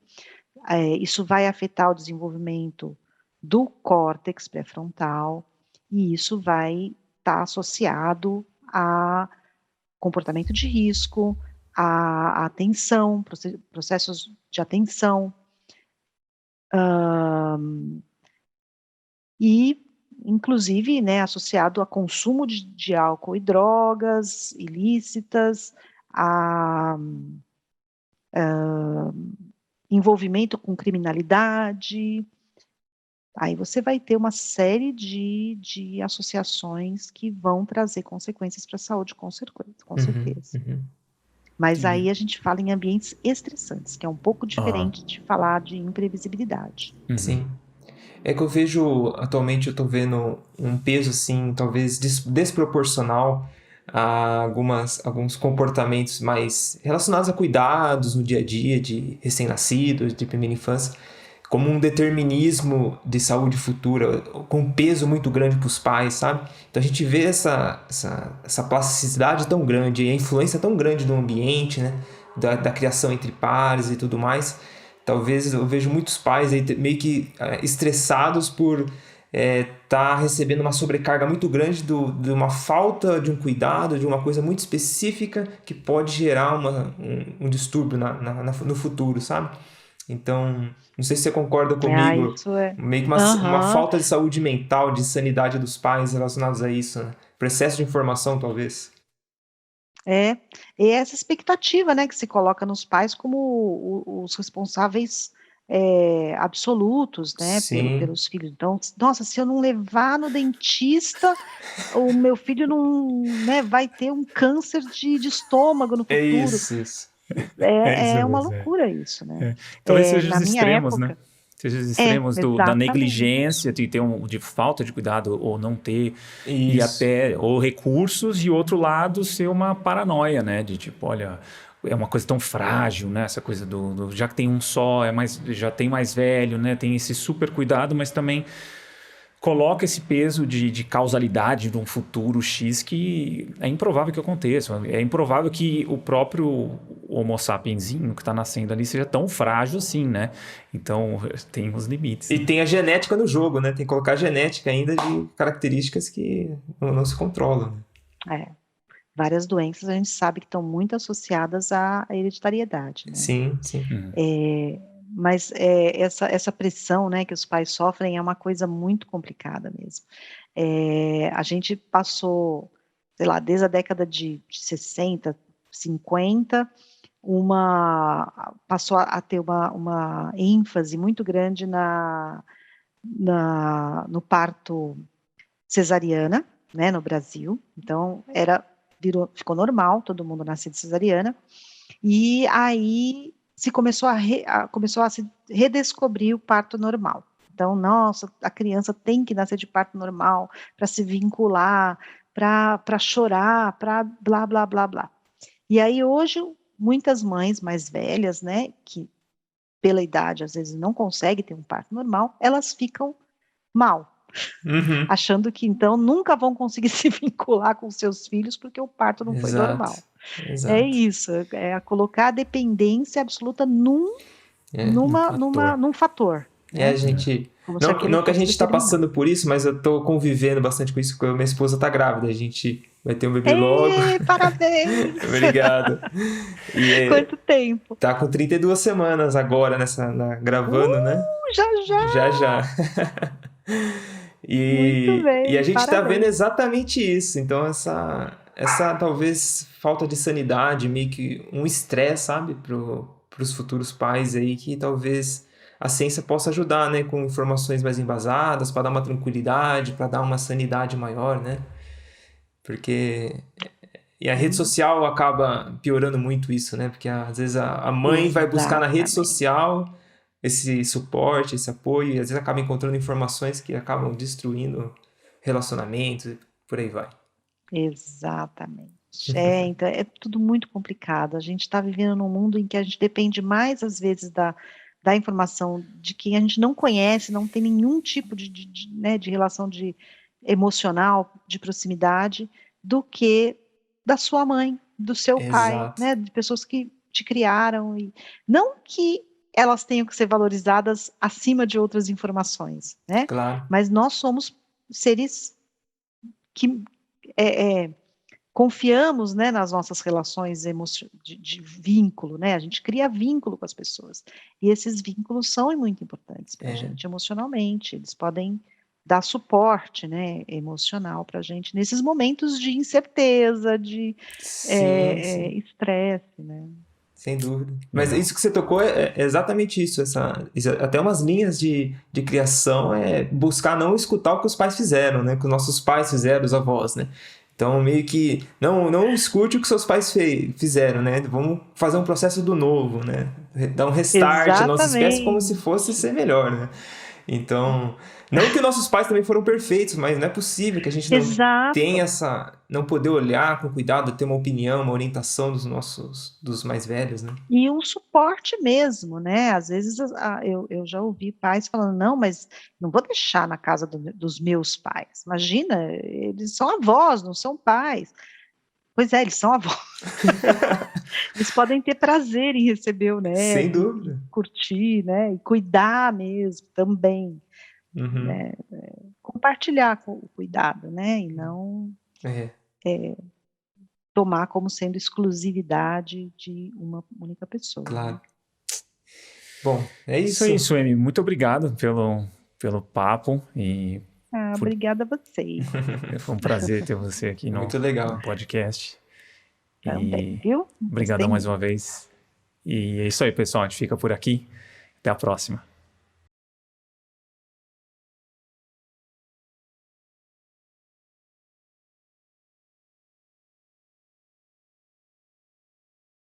Speaker 3: isso vai afetar o desenvolvimento do córtex pré-frontal, e isso vai estar associado a comportamento de risco, a atenção, processos de atenção, e inclusive, né, associado a consumo de álcool e drogas ilícitas, a envolvimento com criminalidade. Aí você vai ter uma série de associações que vão trazer consequências para a saúde, com certeza. Mas aí a gente fala em ambientes estressantes, que é um pouco diferente de falar de imprevisibilidade.
Speaker 1: Sim. É que eu vejo, atualmente eu tô vendo um peso, assim, talvez desproporcional a alguns comportamentos mais relacionados a cuidados no dia a dia de recém-nascidos, de primeira infância, como um determinismo de saúde futura, com um peso muito grande para os pais, sabe? Então a gente vê essa plasticidade tão grande, a influência tão grande do ambiente, né? Da criação entre pares e tudo mais. Talvez eu vejo muitos pais aí meio que estressados por tá recebendo uma sobrecarga muito grande de uma falta de um cuidado, de uma coisa muito específica que pode gerar um distúrbio no futuro, sabe? Então, não sei se você concorda comigo,
Speaker 3: Isso é.
Speaker 1: meio que uma falta de saúde mental, de sanidade dos pais relacionados a isso, né? Por excesso de informação, talvez.
Speaker 3: E essa expectativa, né, que se coloca nos pais como os responsáveis absolutos, né, pelos filhos. Então, nossa, se eu não levar no dentista, o meu filho não, né, vai ter um câncer de estômago no futuro.
Speaker 1: Isso.
Speaker 3: É uma loucura isso, né?
Speaker 2: Talvez seja
Speaker 3: na
Speaker 2: os
Speaker 3: minha
Speaker 2: extremos,
Speaker 3: época,
Speaker 2: né? Seja os extremos da
Speaker 3: exatamente.
Speaker 2: negligência, de ter de falta de cuidado ou não ter, e
Speaker 1: Isso.
Speaker 2: até ou recursos, e outro lado ser uma paranoia, né? De tipo, olha, é uma coisa tão frágil, né? Essa coisa já que tem um só, já tem mais velho, né? Tem esse super cuidado, mas também coloca esse peso de causalidade de um futuro X que é improvável que aconteça. É improvável que o próprio Homo sapiensinho que está nascendo ali seja tão frágil assim, né? Então, tem os limites.
Speaker 1: E tem a genética no jogo, né? Tem que colocar a genética ainda de características que não se controlam.
Speaker 3: Várias doenças a gente sabe que estão muito associadas à hereditariedade, né?
Speaker 1: Sim.
Speaker 3: Mas essa pressão, né, que os pais sofrem é uma coisa muito complicada mesmo. A gente passou, sei lá, desde a década de 60, 50, passou a ter uma ênfase muito grande no parto cesariana, né, no Brasil. Então, ficou normal, todo mundo nascer de cesariana, e aí começou a se redescobrir o parto normal. Então, nossa, a criança tem que nascer de parto normal para se vincular, para chorar, para blá, blá, blá, blá. E aí hoje, muitas mães mais velhas, né, que pela idade às vezes não conseguem ter um parto normal, elas ficam mal,
Speaker 1: Uhum.
Speaker 3: achando que então nunca vão conseguir se vincular com seus filhos porque o parto não foi normal. É
Speaker 1: Exato.
Speaker 3: isso, é a colocar a dependência absoluta num fator,
Speaker 1: E a
Speaker 3: né?
Speaker 1: gente.
Speaker 3: Como se aquilo
Speaker 1: Não que a
Speaker 3: fosse
Speaker 1: gente tá
Speaker 3: determinante.
Speaker 1: passando por isso, mas eu tô convivendo bastante com isso, porque minha esposa tá grávida. A gente vai ter um bebê logo.
Speaker 3: Ei, parabéns!
Speaker 1: Obrigado. E
Speaker 3: Quanto tempo?
Speaker 1: tá com 32 semanas agora gravando, né?
Speaker 3: Já!
Speaker 1: Já.
Speaker 3: Muito
Speaker 1: E a
Speaker 3: bem,
Speaker 1: gente tá vendo
Speaker 3: parabéns.
Speaker 1: exatamente isso. Então, essa talvez falta de sanidade, meio que um estresse, sabe, pros futuros pais aí, que talvez a ciência possa ajudar, né, com informações mais embasadas, para dar uma tranquilidade, para dar uma sanidade maior, né? Porque e a rede social acaba piorando muito isso, né? Porque às vezes a mãe vai buscar na rede
Speaker 3: Exatamente.
Speaker 1: social esse suporte, esse apoio, e às vezes acaba encontrando informações que acabam destruindo relacionamentos e por aí vai.
Speaker 3: Exatamente. Então é tudo muito complicado. A gente está vivendo num mundo em que a gente depende mais, às vezes, da informação de quem a gente não conhece, não tem nenhum tipo né, de relação emocional, de proximidade, do que da sua mãe, do seu pai,
Speaker 1: Exato.
Speaker 3: né, de pessoas que te criaram. E não que elas tenham que ser valorizadas acima de outras informações, né?
Speaker 1: Claro.
Speaker 3: Mas nós somos seres que confiamos, né, nas nossas relações de vínculo, né? A gente cria vínculo com as pessoas. E esses vínculos são muito importantes para a gente emocionalmente. Eles podem dar suporte, né, emocional para a gente nesses momentos de incerteza, de
Speaker 1: Sim.
Speaker 3: estresse, né?
Speaker 1: Sem dúvida. Mas
Speaker 2: Legal.
Speaker 1: isso que você tocou é exatamente isso. Até umas linhas de criação é buscar não escutar o que os pais fizeram, né? Que os nossos pais fizeram, os avós, né? Então, meio que não escute o que seus pais fizeram, né? Vamos fazer um processo do novo, né? Dar um restart à nossa espécie como se
Speaker 3: Exatamente.
Speaker 1: fosse ser melhor, né? Então, não que nossos pais também foram perfeitos, mas não é possível que a gente não tenha
Speaker 3: Exato.
Speaker 1: não poder olhar com cuidado, ter uma opinião, uma orientação dos mais velhos, né?
Speaker 3: E um suporte mesmo, né? Às vezes eu já ouvi pais falando, não, mas não vou deixar na casa dos meus pais. Imagina, eles são avós, não são pais. Pois é, eles são avós. Eles podem ter prazer em receber o
Speaker 1: Sem
Speaker 3: neto, e
Speaker 1: dúvida.
Speaker 3: curtir, né? E cuidar mesmo também,
Speaker 1: Uhum.
Speaker 3: né? Compartilhar com o cuidado, né? E não
Speaker 1: É,
Speaker 3: tomar como sendo exclusividade de uma única pessoa, né?
Speaker 1: claro. Bom, é
Speaker 2: Isso
Speaker 1: isso.
Speaker 2: aí, Suemi. Muito obrigado pelo papo e por-
Speaker 3: Obrigada a vocês
Speaker 2: foi um prazer ter você aqui
Speaker 1: Muito
Speaker 2: no
Speaker 1: legal.
Speaker 2: podcast.
Speaker 3: também,
Speaker 2: E
Speaker 3: viu? Gostei
Speaker 2: obrigadão mais
Speaker 3: muito.
Speaker 2: uma vez. E é isso aí, pessoal. A gente fica por aqui. Até a próxima.